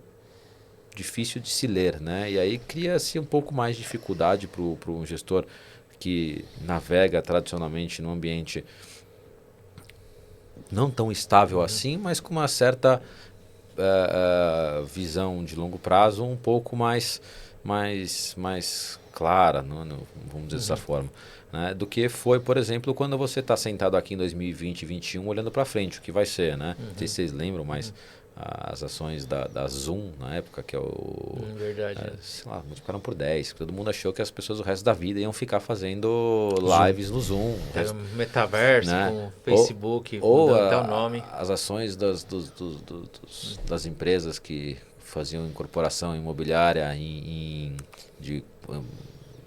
difícil de se ler, né? E aí cria-se um pouco mais de dificuldade para um gestor que navega tradicionalmente num ambiente não tão estável assim, mas com uma certa visão de longo prazo um pouco mais clara, vamos dizer dessa forma, né? Do que foi, por exemplo, quando você está sentado aqui em 2020 e 2021 olhando para frente, o que vai ser, né? Não sei se vocês lembram, mas as ações da Zoom na época, que é verdade. Sei lá, multiplicaram por 10. Todo mundo achou que as pessoas o resto da vida iam ficar fazendo lives no Zoom. Metaverso, né? Com Facebook, ou até o nome. As ações das empresas que faziam incorporação imobiliária de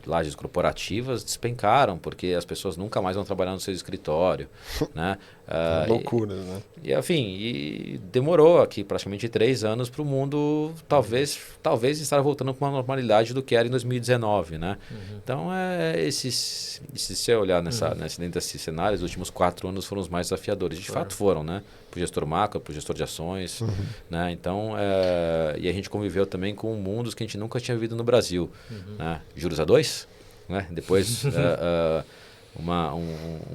lajes corporativas despencaram, porque as pessoas nunca mais vão trabalhar no seu escritório, né? Loucura, né? E, enfim, e demorou aqui praticamente 3 anos para o mundo talvez estar voltando para uma normalidade do que era em 2019, né? Então, se você olhar dentro desses cenários, os últimos 4 anos foram os mais desafiadores. De fato foram, né? Para o gestor macro, para o gestor de ações, né? Então, e a gente conviveu também com mundos que a gente nunca tinha vivido no Brasil, né? Juros a 2, né? Depois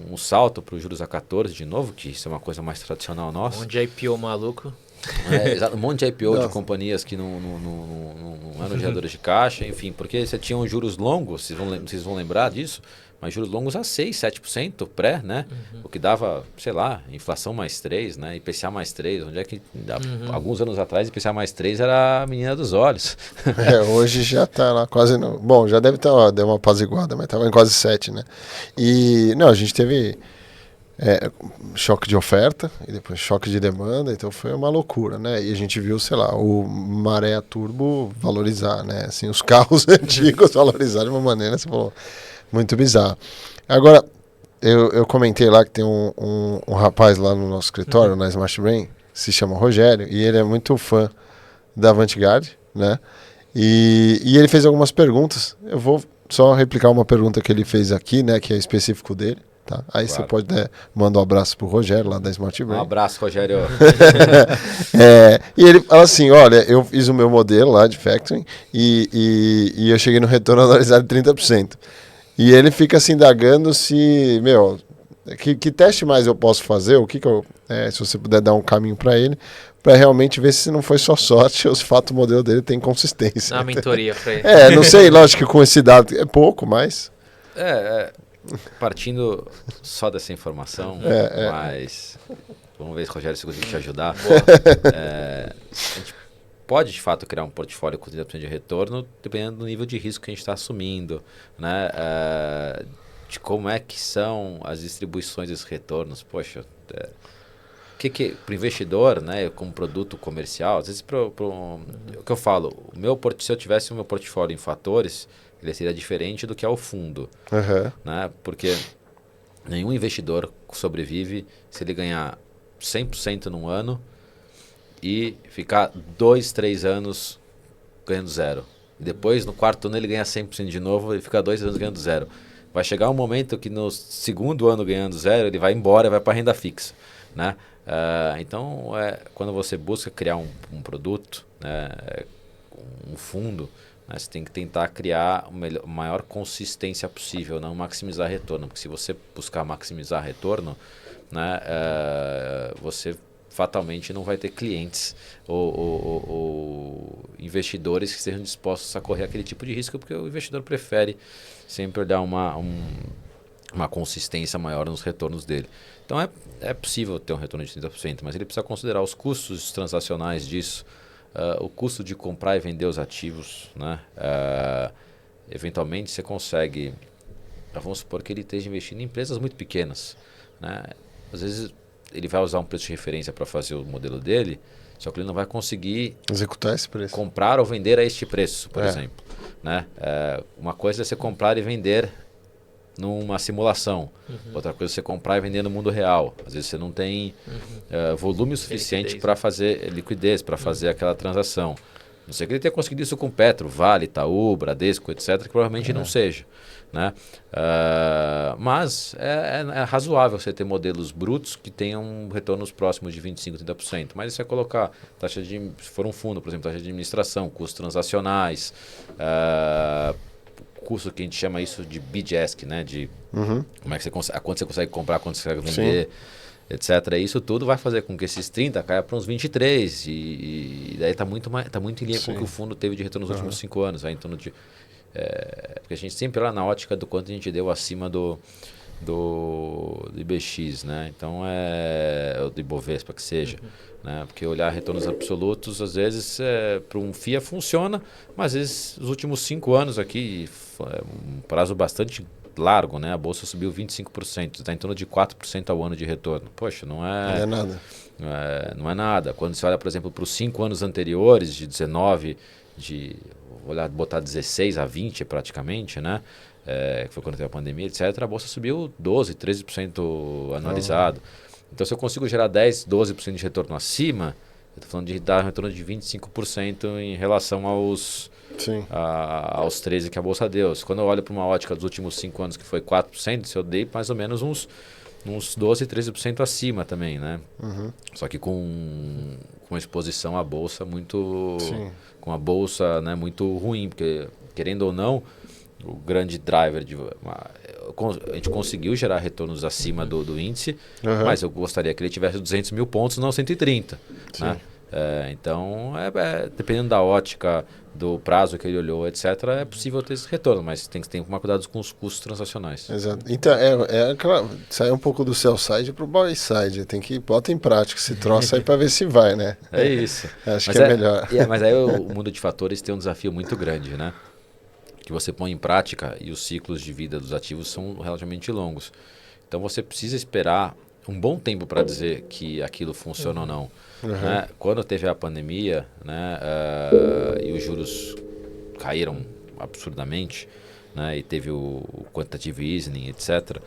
um salto para os juros a 14 de novo, que isso é uma coisa mais tradicional nossa. Um monte de IPO maluco. Um monte de IPO de companhias que não eram geradoras de caixa, enfim, porque você tinha juros longos, vocês vão lembrar disso, mas juros longos a 6, 7% pré, né? O que dava, sei lá, inflação mais 3, né? IPCA mais 3, onde é que alguns anos atrás IPCA mais 3 era a menina dos olhos. Hoje já está lá quase no... Bom, já deve estar, deu uma apaziguada, mas estava em quase 7, né? E, não, a gente teve choque de oferta e depois choque de demanda, então foi uma loucura, né? E a gente viu, sei lá, o maré turbo valorizar, né? Assim, os carros antigos valorizaram de uma maneira, você falou, muito bizarro. Agora, eu comentei lá que tem um rapaz lá no nosso escritório, na Smart Brain, se chama Rogério, e ele é muito fã da Vanguard, né? E ele fez algumas perguntas. Eu vou só replicar uma pergunta que ele fez aqui, né? Que é específico dele. Tá? Aí você pode mandar um abraço pro Rogério lá da Smart Brain. Um abraço, Rogério. E ele fala assim, olha, eu fiz o meu modelo lá de factoring e eu cheguei no retorno anualizado de 30%. E ele fica se indagando se, que teste mais eu posso fazer, se você puder dar um caminho para ele, para realmente ver se não foi só sorte ou se o fato o modelo dele tem consistência. Dá uma mentoria para ele. Não sei, lógico que com esse dado é pouco, mas... Partindo só dessa informação, mas vamos ver se o Rogério se consegue te ajudar. A gente pode, de fato, criar um portfólio com 30% de retorno, dependendo do nível de risco que a gente está assumindo, né? De como é que são as distribuições desses retornos. Poxa, o que para o investidor, né, como produto comercial, às vezes, o que eu falo, se eu tivesse o meu portfólio em fatores, ele seria diferente do que é o fundo, né? Porque nenhum investidor sobrevive se ele ganhar 100% num ano e ficar 2, 3 anos ganhando zero. E depois, no 4º ano, ele ganha 100% de novo e fica 2 anos ganhando zero. Vai chegar um momento que no 2º ano ganhando zero, ele vai embora e vai para a renda fixa, né? Então, quando você busca criar um produto, né, um fundo, né, você tem que tentar criar a maior consistência possível, não maximizar retorno. Porque se você buscar maximizar retorno, né, você fatalmente não vai ter clientes ou investidores que estejam dispostos a correr aquele tipo de risco, porque o investidor prefere sempre dar uma consistência maior nos retornos dele. Então é possível ter um retorno de 30%, mas ele precisa considerar os custos transacionais disso, o custo de comprar e vender os ativos, né? Eventualmente você consegue, vamos supor que ele esteja investindo em empresas muito pequenas, né? Às vezes ele vai usar um preço de referência para fazer o modelo dele, só que ele não vai conseguir executar esse preço, comprar ou vender a este preço, por exemplo, né? Uma coisa é você comprar e vender numa simulação, outra coisa é você comprar e vender no mundo real. Às vezes você não tem volume suficiente para fazer liquidez, para fazer aquela transação. Não sei que ele tenha conseguido isso com Petro, Vale, Itaú, Bradesco, etc., que provavelmente não seja, né? Mas é razoável você ter modelos brutos que tenham retornos próximos de 25%, 30%. Mas isso é colocar taxa se for um fundo, por exemplo, taxa de administração, custos transacionais, custo que a gente chama isso de bid-ask, né? De como é que quanto você consegue comprar, quanto você consegue vender, etc. Isso tudo vai fazer com que esses 30 caia para uns 23 e daí está muito em linha com o que o fundo teve de retorno nos últimos 5 anos, em torno de porque a gente sempre olha na ótica do quanto a gente deu acima do IBX, né? Então do Ibovespa que seja, né? Porque olhar retornos absolutos às vezes para um FIA funciona, mas às vezes os últimos 5 anos aqui um prazo bastante largo, né? A bolsa subiu 25%, está em torno de 4% ao ano de retorno. Poxa, não é nada. Não é nada. Quando você olha, por exemplo, para os 5 anos anteriores, de 19, botar 16 a 20 praticamente, né? Que foi quando teve a pandemia, etc., a bolsa subiu 12, 13% anualizado. Então, se eu consigo gerar 10, 12% de retorno acima, eu estou falando de dar um retorno de 25% em relação aos 13% que a bolsa deu. Quando eu olho para uma ótica dos últimos 5 anos, que foi 4%, eu dei mais ou menos uns 12, 13% acima também, né? Só que com exposição à bolsa muito... Com a bolsa, né, muito ruim, porque, querendo ou não, o grande driver a gente conseguiu gerar retornos acima do índice, mas eu gostaria que ele tivesse 200 mil pontos, não 130. Né? Então, dependendo da ótica, do prazo que ele olhou, etc., é possível ter esse retorno, mas tem que tomar cuidado com os custos transacionais. Exato. Então, sair um pouco do sell side para o buy side. Tem que botar em prática esse troço aí para ver se vai, né? É isso. Acho que é melhor. Mas aí o mundo de fatores tem um desafio muito grande, né? Que você põe em prática e os ciclos de vida dos ativos são relativamente longos. Então você precisa esperar um bom tempo para dizer que aquilo funciona ou não. Né? Quando teve a pandemia, né, e os juros caíram absurdamente, né, e teve o quantitative easing, etc.,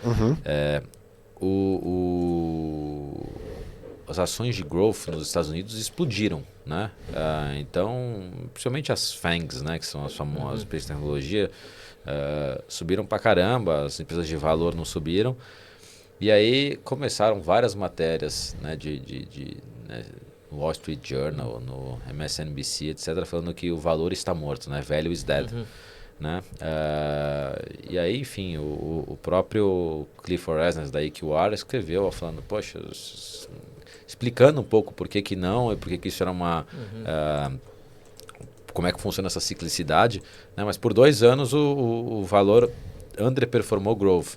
as ações de growth nos Estados Unidos explodiram, né? Então, principalmente as FANGs, né, que são as famosas empresas de tecnologia, subiram pra caramba, as empresas de valor não subiram. E aí começaram várias matérias, né, né, no Wall Street Journal, no MSNBC, etc., falando que o valor está morto, né? Value is dead. Né? E aí, enfim, o próprio Clifford Resness da EQR escreveu falando, poxa, explicando um pouco por que não e por que isso era uma... como é que funciona essa ciclicidade, né? Mas por 2 anos o valor underperformou growth.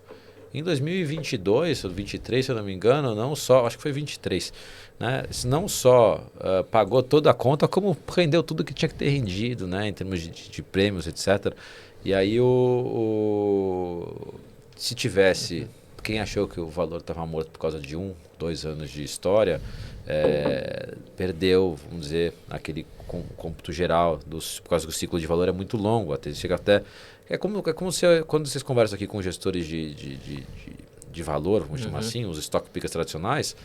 Em 2022 ou 2023, se eu não me engano, não só, acho que foi 2023, né? Não só pagou toda a conta, como rendeu tudo que tinha que ter rendido, né? Em termos de prêmios, etc. E aí, se tivesse, quem achou que o valor estava morto por causa de 1, 2 anos de história, perdeu, vamos dizer, aquele cômputo geral, por causa que o ciclo de valor é muito longo, chega até... É como quando vocês conversam aqui com gestores de valor, vamos chamar assim, os stock pickers tradicionais,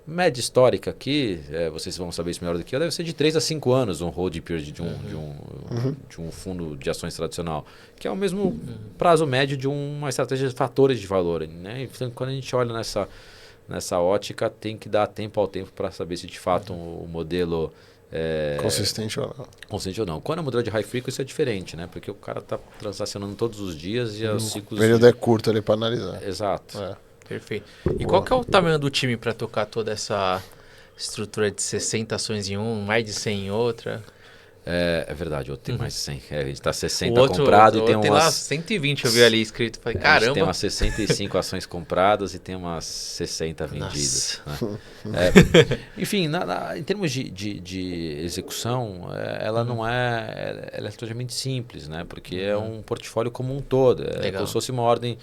média histórica aqui, vocês vão saber isso melhor do que eu, deve ser de 3 a 5 anos um hold period de um fundo de ações tradicional, que é o mesmo prazo médio de uma estratégia de fatores de valor. Né? Então, quando a gente olha nessa ótica, tem que dar tempo ao tempo para saber se de fato o modelo... consistente ou não. Consistente ou não. Quando é modelo de high frequency é diferente, né? Porque o cara está transacionando todos os dias e os ciclos... O período é curto ali para analisar. Exato. Perfeito. E qual que é o tamanho do time para tocar toda essa estrutura de 60 ações em mais de 100 em outra? É verdade, outro tem mais de 100. A gente está 60 comprado e tem umas... Tem lá 120, eu vi ali escrito. Falei, caramba. A gente tem umas 65 ações compradas e tem umas 60 vendidas. Né? Enfim, em termos de execução, ela não ela é relativamente simples, né? Porque é um portfólio como um todo. É como se fosse uma ordem...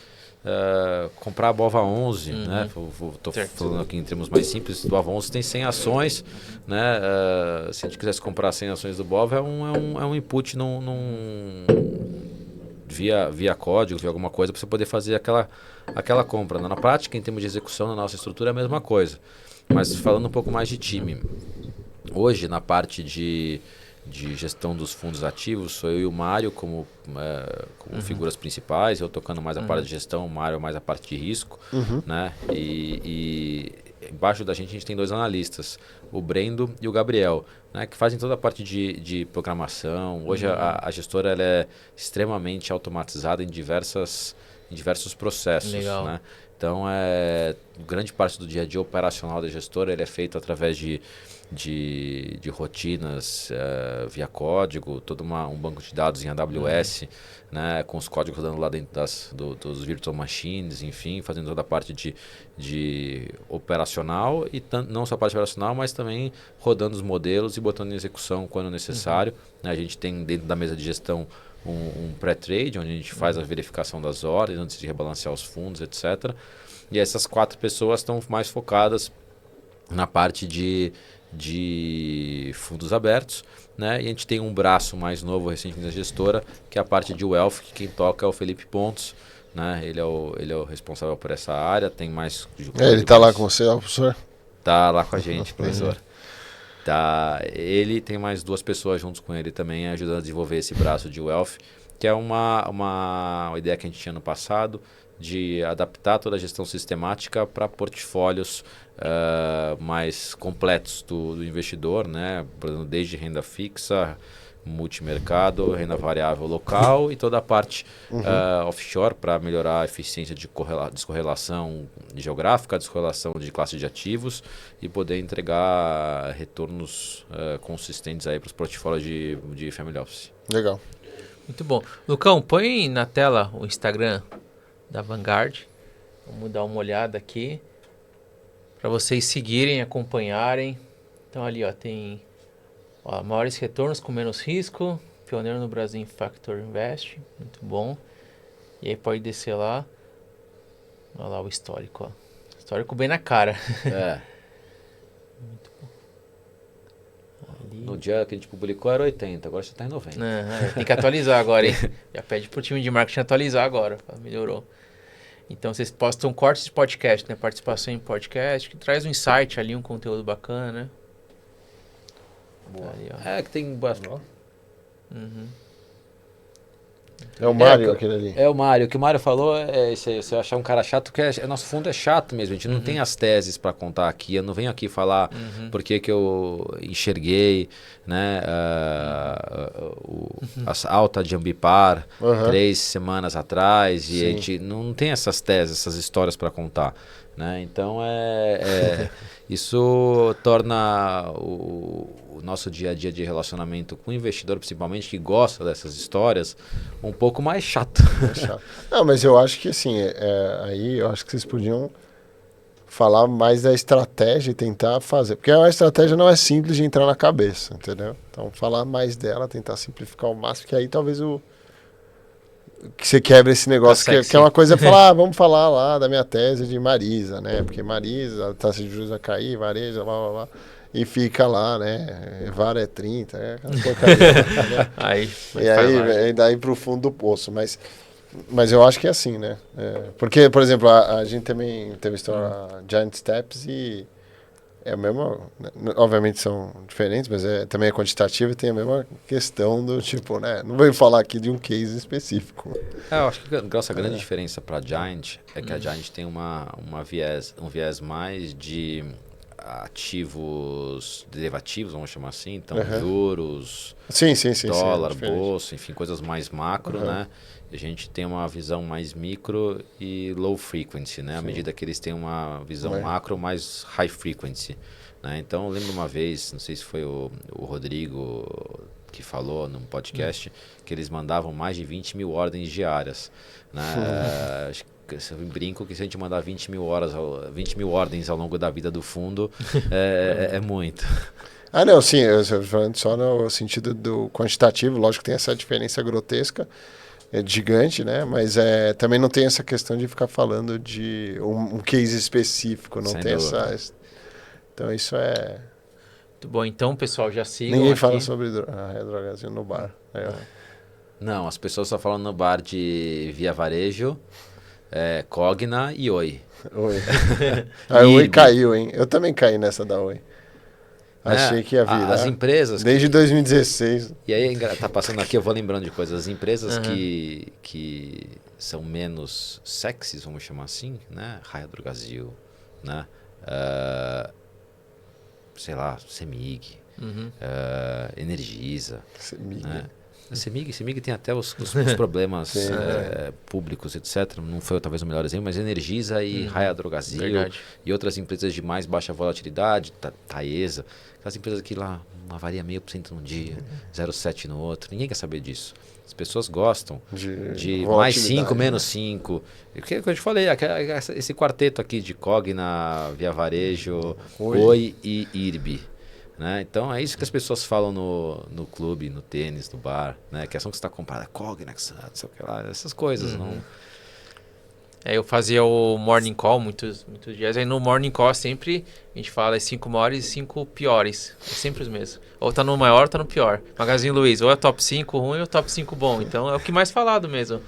comprar a Bova 11, né? Estou falando aqui em termos mais simples. Do Bova 11 tem 100 ações, né? Se a gente quisesse comprar 100 ações do Bova, é um input via código, via alguma coisa, para você poder fazer aquela compra. Na prática, em termos de execução na nossa estrutura, é a mesma coisa. Mas falando um pouco mais de time, hoje na parte de gestão dos fundos ativos, sou eu e o Mário como figuras principais, eu tocando mais a parte de gestão, o Mário mais a parte de risco, né? E embaixo da gente a gente tem 2 analistas, o Brendo e o Gabriel, né? Que fazem toda a parte de programação. Hoje a gestora ela é extremamente automatizada em diversos processos. Legal. Né? Então, grande parte do dia a dia operacional da gestora ele é feito através de rotinas via código, todo um banco de dados em AWS, né, com os códigos rodando lá dentro dos virtual machines, enfim, fazendo toda a parte de operacional e não só a parte operacional, mas também rodando os modelos e botando em execução quando necessário. Né, a gente tem dentro da mesa de gestão um pré-trade, onde a gente faz a verificação das ordens antes de rebalancear os fundos, etc. E essas 4 pessoas estão mais focadas na parte de de fundos abertos, né? E a gente tem um braço mais novo, recentemente da gestora, que é a parte de wealth, que quem toca é o Felipe Pontes, né? Ele é o responsável por essa área, tem mais... Ele está lá com você, professor? Tá lá com a gente, professor. Tá, ele tem mais 2 pessoas juntos com ele também, ajudando a desenvolver esse braço de wealth, que é uma ideia que a gente tinha no passado, de adaptar toda a gestão sistemática para portfólios mais completos do investidor, né? Por exemplo, desde renda fixa, multimercado, renda variável local e toda a parte offshore para melhorar a eficiência de descorrelação geográfica, descorrelação de classe de ativos e poder entregar retornos consistentes aí para os portfólios de family office. Legal. Muito bom. Lucão, põe na tela o Instagram da Vanguard. Vamos dar uma olhada aqui para vocês seguirem, acompanharem. Então ali, ó, tem maiores retornos com menos risco, pioneiro no Brasil em Factor Invest, muito bom. E aí pode descer lá. Olha lá o histórico, ó. Histórico bem na cara. Muito bom. Ali. No dia que a gente publicou era 80, agora já está em 90. Tem que atualizar agora, hein? Já pede pro time de marketing atualizar agora. Melhorou. Então vocês postam cortes de podcast, né? Participação em podcast, que traz um insight ali, um conteúdo bacana, né? Boa. Ali, que tem bastante. É o Mário, aquele ali. É o Mário. O que o Mário falou é isso aí. Você achar um cara chato, porque nosso fundo é chato mesmo. A gente não tem as teses para contar aqui. Eu não venho aqui falar por que eu enxerguei, né, a alta de Ambipar 3 semanas atrás. E a gente não tem essas teses, essas histórias para contar. Né? Então, isso torna o nosso dia a dia de relacionamento com o investidor, principalmente, que gosta dessas histórias, um pouco mais chato. Não, mas eu acho que assim, aí eu acho que vocês podiam falar mais da estratégia e tentar fazer. Porque a estratégia não é simples de entrar na cabeça, entendeu? Então, falar mais dela, tentar simplificar ao máximo, que aí talvez que você quebra esse negócio, que é uma coisa falar, vamos falar lá da minha tese de Marisa, né? Porque Marisa, a taxa de juros vai cair, vareja, blá, blá, blá, e fica lá, né? VAR é 30, porcaria. E daí pro fundo do poço. Mas eu acho que é assim, né? Porque, por exemplo, a gente também teve a história Giant Steps e é a mesma, obviamente são diferentes, mas também é quantitativo e tem a mesma questão do tipo, né? Não vou falar aqui de um case específico. Eu acho que a nossa grande diferença para a Giant é que a Giant tem um viés mais de ativos derivativos, vamos chamar assim, então juros, dólar, bolsa, enfim, coisas mais macro, né? A gente tem uma visão mais micro e low frequency, né? À medida que eles têm uma visão macro mais high frequency, né? Então, eu lembro uma vez, não sei se foi o Rodrigo que falou num podcast, que eles mandavam mais de 20 mil ordens diárias, né? Acho que eu brinco que se a gente mandar 20 mil ordens ao longo da vida do fundo, é muito. Não, sim, eu estou falando só no sentido do quantitativo, lógico que tem essa diferença grotesca, é gigante, né? Mas também não tem essa questão de ficar falando de um case específico, não tem essa... Então isso é... Muito bom, então pessoal, já sigam Ninguém aqui. fala sobre a drogazinha no bar. Não, as pessoas só falam no bar de Via Varejo, Cogna e Oi. A Oi caiu, hein? Eu também caí nessa da Oi. Achei que ia virar. As empresas... Desde 2016. E aí, tá passando aqui, eu vou lembrando de coisas. As empresas que são menos sexys, vamos chamar assim, né? Raia Drogasil, né? Sei lá, Semig, Energisa. Semig. Né? A Semig tem até os problemas públicos, etc. Não foi talvez o melhor exemplo, mas Energisa e Raia Drogasil e outras empresas de mais baixa volatilidade, Taesa, aquelas empresas que lá uma varia 0,5% num dia, 0,7% no outro. Ninguém quer saber disso. As pessoas gostam de mais 5, menos 5. O que eu te falei, esse quarteto aqui de Cogna, Via Varejo, Oi e IRB. Né? Então é isso que as pessoas falam no clube, no tênis, no bar, né? Que ação que você está comprando, Cogna, não sei o que lá, essas coisas. Não... Eu fazia o morning call muitos dias. Aí no morning call sempre a gente fala as 5 maiores e 5 piores. É sempre os mesmos. Ou tá no maior ou tá no pior. Magazine Luiza, ou é top 5 ruim ou top 5 bom. Então é o que mais falado mesmo.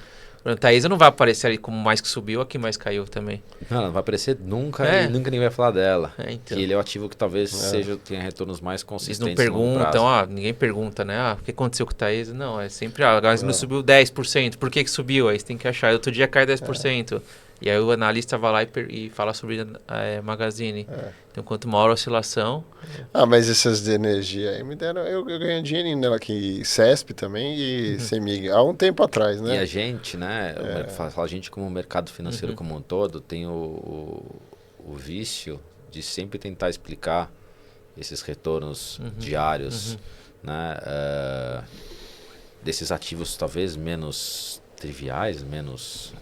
O Taesa não vai aparecer ali como mais que subiu ou que mais caiu também. Não vai aparecer nunca e nunca ninguém vai falar dela. Então. Que ele é o ativo que talvez tenha retornos mais consistentes. Eles não perguntam, ninguém pergunta, né? O que aconteceu com o Taesa? Não, é sempre, a Magazine subiu 10%. Por que subiu? Aí você tem que achar. Outro dia cai 10%. E aí o analista vai lá e fala sobre a Magazine. Então, quanto maior a oscilação... mas essas de energia aí me deram... Eu ganhei dinheirinho nela aqui, CESP também e CEMIG, há um tempo atrás, né? E a gente, né? A gente como mercado financeiro como um todo tem o vício de sempre tentar explicar esses retornos diários, né? Desses ativos talvez menos triviais, menos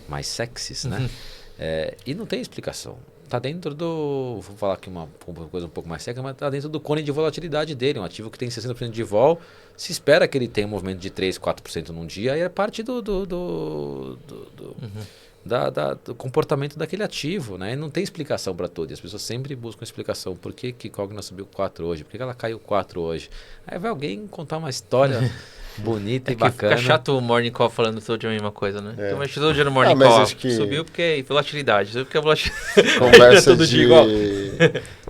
mais sexys, né? E não tem explicação. Tá dentro do... Vou falar aqui uma coisa um pouco mais séria, mas tá dentro do cone de volatilidade dele. Um ativo que tem 60% de vol, se espera que ele tenha um movimento de 3%, 4% num dia, e é parte do comportamento daquele ativo, né? E não tem explicação para tudo. E as pessoas sempre buscam explicação. Por que Cogna subiu 4 hoje? Por que ela caiu 4 hoje? Aí vai alguém contar uma história... bonita e bacana. Fica chato o morning call falando todo dia a mesma coisa, né? Então, mas todo dia no morning call acho que... subiu porque é volatilidade. Subiu porque é volatilidade. Conversa todo dia igual.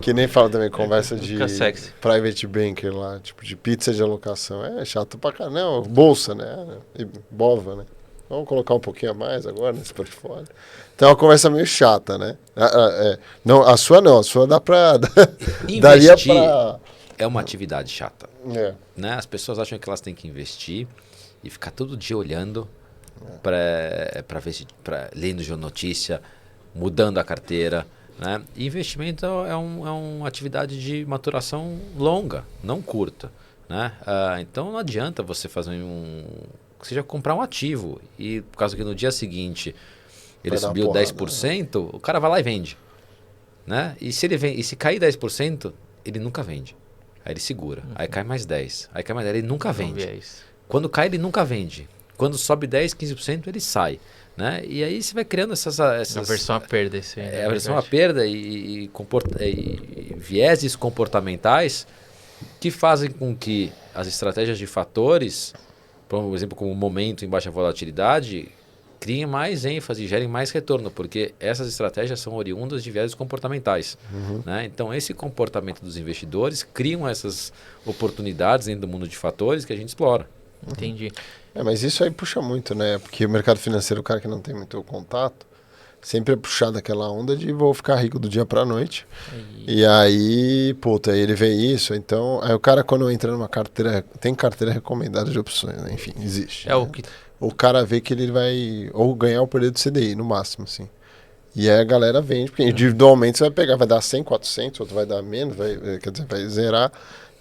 Que nem fala também, conversa de sexy. Private banker lá, tipo de pizza de alocação. É chato pra caramba. Não, bolsa, né? E bova, né? Vamos colocar um pouquinho a mais agora nesse portfólio. Então é uma conversa meio chata, né? Não, a sua dá pra... daria pra... É uma atividade chata. Né? As pessoas acham que elas têm que investir e ficar todo dia olhando para ver se, lendo notícia, mudando a carteira. Né? E investimento é uma atividade de maturação longa, não curta. Né? Então não adianta você fazer seja comprar um ativo e por causa que no dia seguinte ele subiu 10%, o cara vai lá e vende. Né? E se cair 10%, ele nunca vende. Aí ele segura, aí cai mais 10, aí cai mais 10, ele nunca vende. Quando cai, ele nunca vende. Quando sobe 10, 15%, ele sai. Né? E aí você vai criando essas aversão à perda. Aversão à perda e vieses comportamentais que fazem com que as estratégias de fatores, por exemplo, como o momento em baixa volatilidade, criem mais ênfase, gerem mais retorno, porque essas estratégias são oriundas de vieses comportamentais. Né? Então, esse comportamento dos investidores criam essas oportunidades dentro do mundo de fatores que a gente explora. Entendi. Mas isso aí puxa muito, né? Porque o mercado financeiro, o cara que não tem muito contato, sempre é puxado aquela onda de vou ficar rico do dia pra noite. E aí, aí ele vê isso. Então, aí o cara quando entra numa carteira, tem carteira recomendada de opções, né? Enfim, existe. Né? O cara vê que ele vai ou ganhar ou perder do CDI, no máximo, assim. E aí a galera vende, porque individualmente você vai pegar, vai dar 100, 400, outro vai dar menos, quer dizer, vai zerar.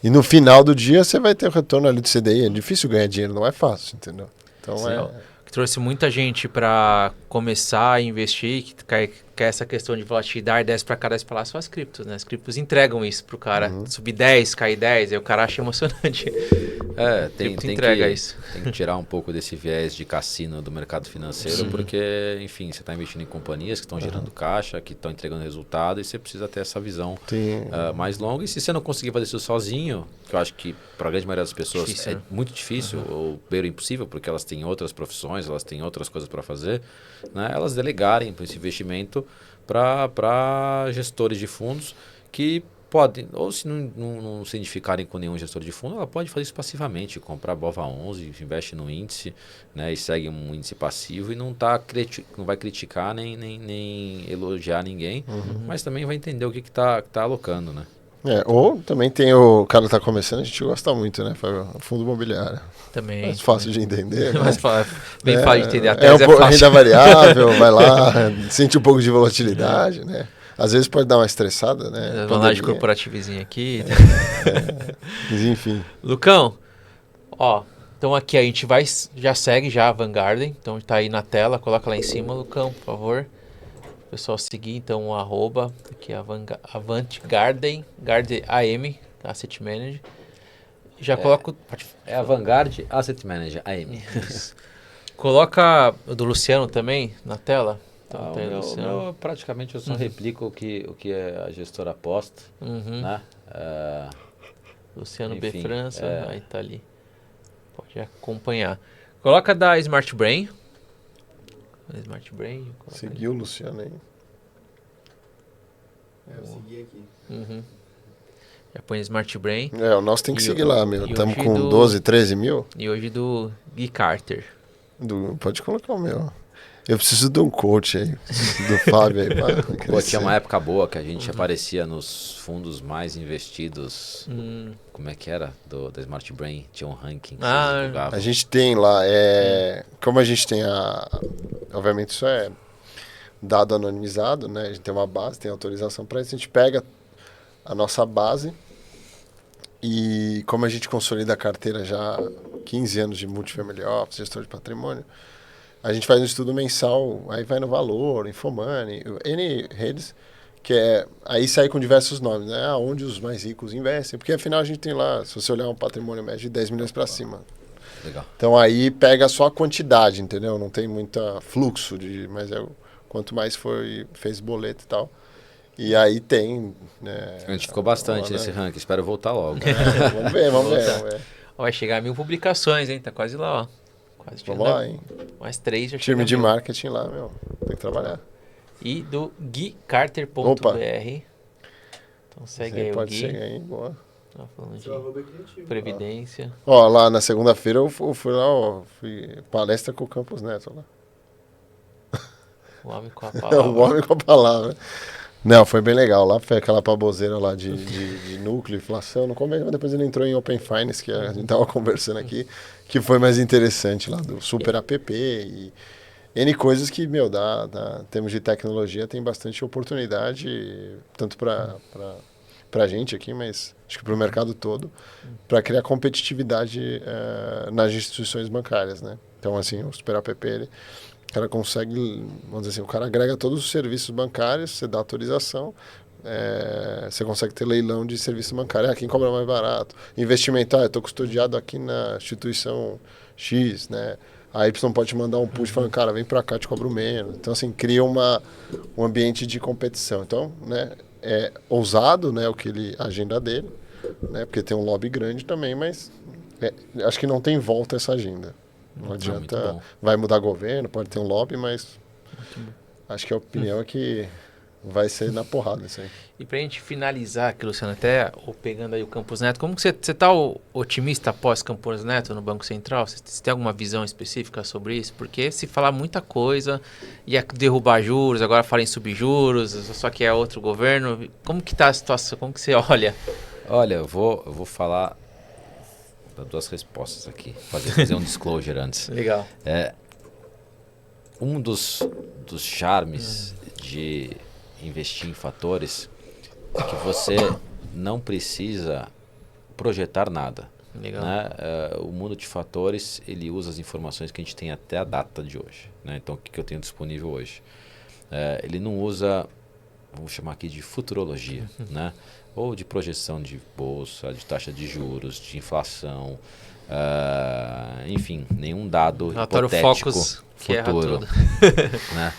E no final do dia você vai ter o retorno ali do CDI. É difícil ganhar dinheiro, não é fácil, entendeu? Então que trouxe muita gente para começar a investir, que quer essa questão de volatilidade, 10 para cá, 10 para lá, são as criptos, né? As criptos entregam isso pro cara. Subir 10, cair 10, aí o cara acha emocionante. Tem que tirar um pouco desse viés de cassino do mercado financeiro, porque, enfim, você está investindo em companhias que estão gerando caixa, que estão entregando resultado, e você precisa ter essa visão mais longa. E se você não conseguir fazer isso sozinho, que eu acho que para a grande maioria das pessoas difícil, muito difícil, ou beira impossível, porque elas têm outras profissões, elas têm outras coisas para fazer, né? Elas delegarem esse investimento para gestores de fundos que podem, ou se não se identificarem com nenhum gestor de fundo, ela pode fazer isso passivamente, comprar BOVA11, investe no índice, né, e segue um índice passivo e não vai criticar nem elogiar ninguém, mas também vai entender o que tá alocando, né? Ou também tem o cara que está começando, a gente gosta muito, né? O fundo imobiliário. Também. Mais fácil de entender. Mais fácil, bem fácil de entender. Até renda variável, vai lá, sente um pouco de volatilidade, né? Às vezes pode dar uma estressada, né? Vantagem corporativazinha aqui. Mas enfim. Lucão, então aqui a gente já segue a Vanguarden, então tá aí na tela, coloca lá em cima, Lucão, por favor. Pessoal seguir, então o arroba, aqui Avantgarden, AM, Asset Manager. Já coloco... É a Vanguard Asset Manager, AM. Coloca o do Luciano também na tela. Então, tá aí, Luciano. Praticamente eu só replico o que a gestora aposta, né? Luciano Enfim, B. França, aí tá ali. Pode acompanhar. Coloca da Smart Brain. Smart Brain. Seguiu o Luciano aí. Eu segui aqui. Já põe Smart Brain. O nosso tem que seguir lá, meu. Estamos hoje com 12, 13 mil. E hoje do Gui Carter. Pode colocar o meu. Eu preciso de um coach aí, do Fábio aí. Pô, tinha uma época boa que a gente aparecia nos fundos mais investidos. Como é que era? Da Smart Brain. Tinha um ranking. A gente tem lá, como a gente tem obviamente isso é dado anonimizado, né? A gente tem uma base, tem autorização para isso. A gente pega a nossa base e como a gente consolida a carteira já há 15 anos de multifamily office, gestor de patrimônio, a gente faz um estudo mensal, aí vai no Valor, Infomoney, N redes, aí sai com diversos nomes, né? Onde os mais ricos investem, porque afinal a gente tem lá, se você olhar um patrimônio médio de 10 milhões para cima. Legal. Então aí pega só a quantidade, entendeu? Não tem muito fluxo, mas quanto mais fez boleto e tal. E aí tem... A gente ficou bastante nesse ranking, espero voltar logo. Vamos ver. Vai chegar a 1000 publicações, hein? Tá quase lá, ó. Quase vamos lá, hein? Mais 3 já chega. Time de marketing lá, meu. Tem que trabalhar. E do guicarter.br. Então segue aí o pode Gui. seguir aí, boa. Tá falando Seu arroba é criativo. Previdência. Ó, lá na segunda-feira eu fui lá, fui palestra com o Campos Neto lá. O homem com a palavra. O homem com a palavra. Não, foi bem legal. Lá foi aquela baboseira lá de núcleo, inflação. No começo, mas depois ele entrou em Open Finance, que a gente tava conversando aqui, que foi mais interessante lá, do Super App e N coisas que, meu, em termos de tecnologia, tem bastante oportunidade, tanto pra gente aqui, mas acho que pro mercado todo, para criar competitividade nas instituições bancárias, né? Então, assim, o Super App, o cara consegue, vamos dizer assim, o cara agrega todos os serviços bancários, você dá autorização, você consegue ter leilão de serviço bancário, quem cobra mais barato. Investimento, eu estou custodiado aqui na instituição X, né? A Y pode mandar um push falando, cara, vem para cá, te cobro menos. Então, assim, cria um ambiente de competição. Então, né, é ousado, né, a agenda dele, né, porque tem um lobby grande também, mas acho que não tem volta essa agenda. Não adianta, vai mudar governo, pode ter um lobby, mas acho que a opinião é que vai ser na porrada isso aí. E pra gente finalizar aqui, Luciano, até pegando aí o Campos Neto, como que você tá otimista após Campos Neto no Banco Central? Você tem alguma visão específica sobre isso? Porque se falar muita coisa, ia derrubar juros, agora fala em subjuros, só que é outro governo. Como que tá a situação? Como que você olha? Olha, eu vou falar... duas respostas aqui. Fazer um disclosure antes. Legal. Um dos charmes de investir em fatores é que você não precisa projetar nada. Legal. Né? O mundo de fatores, ele usa as informações que a gente tem até a data de hoje. Né? Então, o que eu tenho disponível hoje? Ele não usa, vamos chamar aqui de futurologia, né? Ou de projeção de bolsa, de taxa de juros, de inflação, enfim, nenhum dado hipotético Focus, futuro. Né?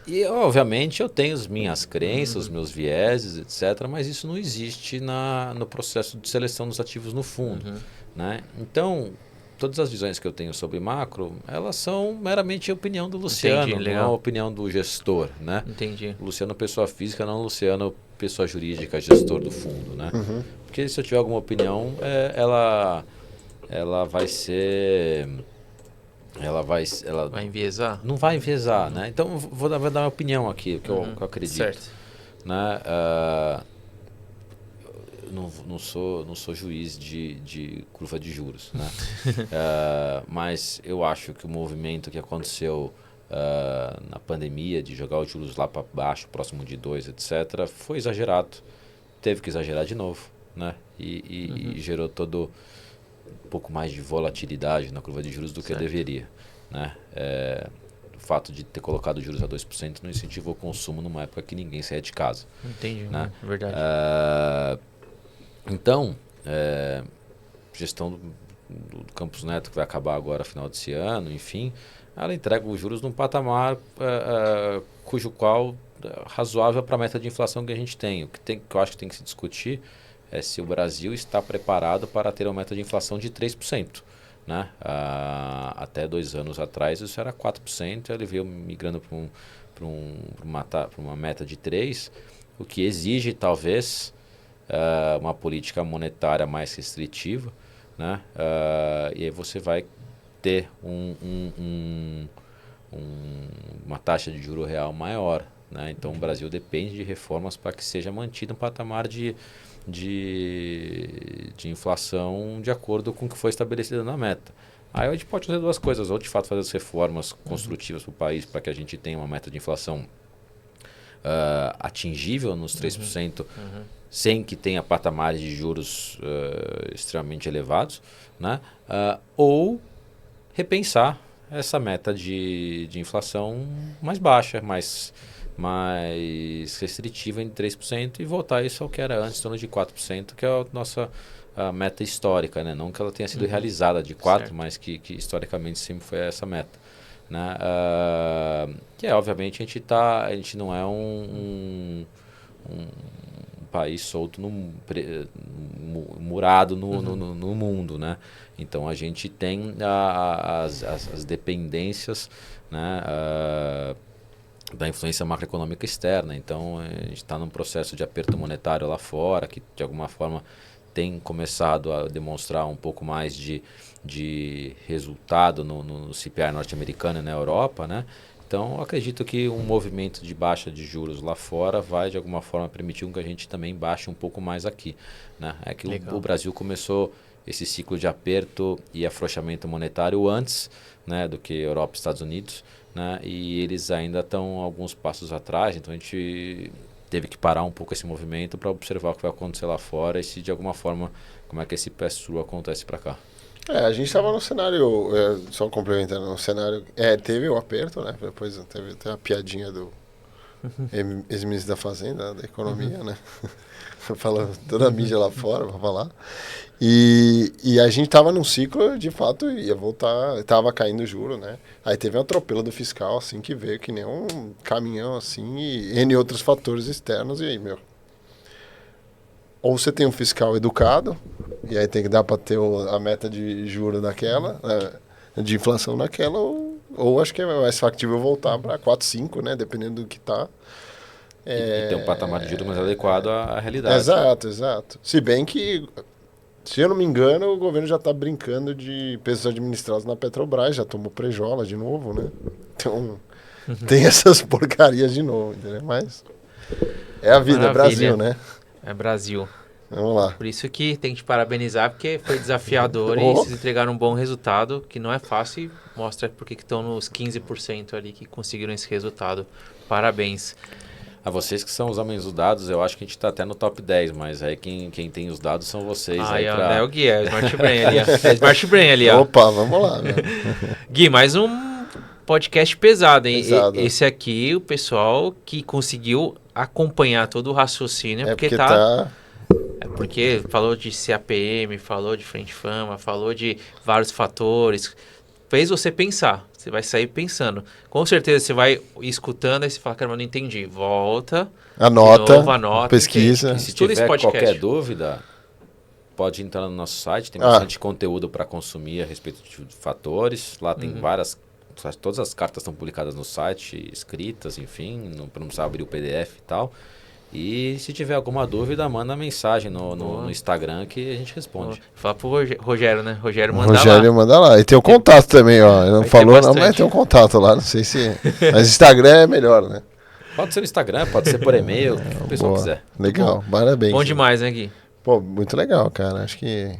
E, obviamente, eu tenho as minhas crenças, os meus vieses, etc., mas isso não existe no processo de seleção dos ativos no fundo. Né? Então, todas as visões que eu tenho sobre macro, elas são meramente a opinião do Luciano, não é a opinião do gestor. Né? Entendi. O Luciano, pessoa física, não o Luciano, pessoa jurídica, gestor do fundo. Né? Porque se eu tiver alguma opinião, ela vai ser... Ela vai enviesar? Não vai enviesar, né? Então, eu vou dar uma opinião aqui, que eu acredito. Certo. Né? Não sou juiz de curva de juros, né? Mas eu acho que o movimento que aconteceu na pandemia, de jogar os juros lá para baixo, próximo de 2, etc., foi exagerado. Teve que exagerar de novo, né? E gerou todo um pouco mais de volatilidade na curva de juros do que deveria. Né? O fato de ter colocado juros a 2% não incentivou o consumo numa época que ninguém saía de casa. Entendi, né? Verdade. Então, gestão do Campos Neto, que vai acabar agora final desse ano, enfim, ela entrega os juros num patamar cujo qual razoável para a meta de inflação que a gente tem. O que eu acho que tem que se discutir é se o Brasil está preparado para ter uma meta de inflação de 3%. Né? Até 2 anos atrás isso era 4%, ele veio migrando para uma meta de 3%, o que exige talvez uma política monetária mais restritiva, né? E aí você vai ter uma taxa de juro real maior, né? Então o Brasil depende de reformas para que seja mantido um patamar de inflação de acordo com o que foi estabelecido na meta. Aí a gente pode fazer 2 coisas, ou de fato fazer as reformas construtivas para o país para que a gente tenha uma meta de inflação atingível nos 3%, sem que tenha patamares de juros extremamente elevados, né? Ou repensar essa meta de inflação mais baixa, mais restritiva em 3% e voltar isso ao que era antes, em torno de 4%, que é a nossa meta histórica, né? Não que ela tenha sido realizada de 4%, certo, mas que historicamente sempre foi essa meta. Né? Que obviamente a gente não é um país solto, murado no mundo, né? Então a gente tem as dependências, né? Da influência macroeconômica externa. Então a gente está num processo de aperto monetário lá fora, que de alguma forma tem começado a demonstrar um pouco mais de resultado no CPI norte-americano e na Europa, né? Então, acredito que um movimento de baixa de juros lá fora vai, de alguma forma, permitir que a gente também baixe um pouco mais aqui, né? É que o Brasil começou esse ciclo de aperto e afrouxamento monetário antes, né, do que Europa e Estados Unidos, né? E eles ainda estão alguns passos atrás, então a gente teve que parar um pouco esse movimento para observar o que vai acontecer lá fora e se, de alguma forma, como é que esse pass-through acontece para cá. A gente estava no cenário, só complementando, no cenário, teve o aperto, né? Depois teve até a piadinha do ex-ministro da Fazenda, da Economia, né? Falando toda a mídia lá fora para falar. E a gente estava num ciclo, de fato, ia voltar, estava caindo o juro, né? Aí teve um atropelo do fiscal, assim, que veio que nem um caminhão, assim, e N outros fatores externos, e aí, ou você tem um fiscal educado, e aí tem que dar para ter a meta de juro daquela, de inflação daquela, ou acho que é mais factível voltar para 4, 5, né? Dependendo do que está. E ter um patamar de juros mais adequado à realidade. Exato. Se bem que, se eu não me engano, o governo já está brincando de preços administrados na Petrobras, já tomou prejola de novo, né? Então, tem essas porcarias de novo, entendeu? Mas é a vida, é Brasil, né? É Brasil. Vamos lá. Por isso que tem que te parabenizar, porque foi desafiador e vocês entregaram um bom resultado, que não é fácil e mostra porque estão nos 15% ali que conseguiram esse resultado. Parabéns. A vocês que são os homens dos dados, eu acho que a gente está até no top 10, mas aí quem tem os dados são vocês. É o Gui, é o Smart Brain ali. É Smart Brain ali, ó. Opa, vamos lá. Gui, mais um podcast pesado, hein? Pesado. Esse aqui, o pessoal que conseguiu acompanhar todo o raciocínio, porque porque falou de CAPM, falou de Frente Fama, falou de vários fatores, fez você pensar. Você vai sair pensando. Com certeza você vai escutando e você fala, cara, mas não entendi. Volta, anota, pesquisa. E se tiver qualquer dúvida, pode entrar no nosso site, tem bastante conteúdo para consumir a respeito de fatores. Lá tem todas as cartas estão publicadas no site, escritas, enfim, não precisa abrir o PDF e tal. E se tiver alguma dúvida, manda mensagem no Instagram que a gente responde. Fala pro Rogério, né? Rogério manda lá. E tem o contato também, ó. Ele não falou, não, mas tem um contato lá. Não sei se. Mas Instagram é melhor, né? Pode ser no Instagram, pode ser por e-mail, o que o pessoal quiser. Legal, parabéns. Bom demais, né, Gui? Pô, muito legal, cara. Acho que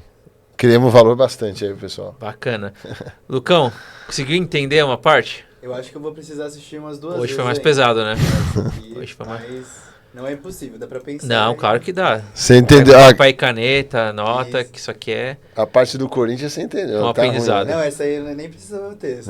criamos valor bastante aí, pessoal. Bacana. Lucão, conseguiu entender uma parte? Eu acho que eu vou precisar assistir umas 2 vezes. Hoje foi mais pesado, né? Hoje foi mais... Não é impossível, dá pra pensar. Não, claro que dá. Você entendeu? Pai caneta, nota, que isso aqui é... A parte do Corinthians você entendeu. Um aprendizado. Não, essa aí eu nem precisava ter.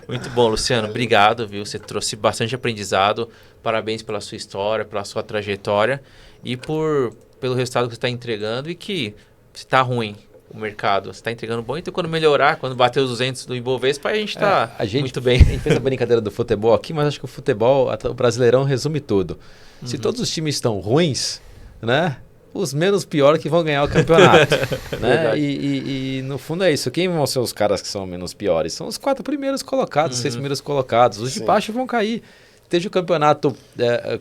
Muito bom, Luciano. Obrigado, viu? Você trouxe bastante aprendizado. Parabéns pela sua história, pela sua trajetória e pelo resultado que você está entregando e que se está ruim, o mercado. Você está entregando bom, então quando melhorar, quando bater os 200 do Ibovespa, a gente está muito bem. A gente fez a brincadeira do futebol aqui, mas acho que o futebol, o Brasileirão resume tudo. Se todos os times estão ruins, né? Os menos piores que vão ganhar o campeonato. Né? E no fundo é isso. Quem vão ser os caras que são menos piores? São os 4 primeiros colocados, 6 primeiros colocados. Os de baixo vão cair. Esteja o campeonato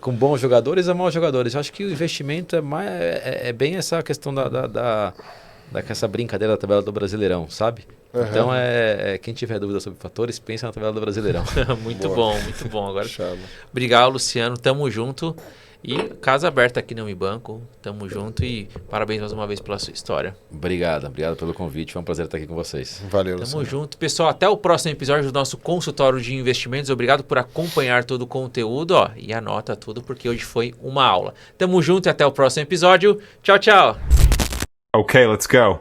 com bons jogadores ou maus jogadores. Eu acho que o investimento é bem essa questão essa brincadeira da tabela do Brasileirão, sabe? Então, quem tiver dúvida sobre fatores, pensa na tabela do Brasileirão. Muito bom. Agora, obrigado, Luciano. Tamo junto. E casa aberta aqui no Unibanco. Tamo junto e parabéns mais uma vez pela sua história. Obrigado pelo convite. Foi um prazer estar aqui com vocês. Valeu, Tamo junto. Pessoal, até o próximo episódio do nosso consultório de investimentos. Obrigado por acompanhar todo o conteúdo. E anota tudo, porque hoje foi uma aula. Tamo junto e até o próximo episódio. Tchau, tchau. Okay, let's go.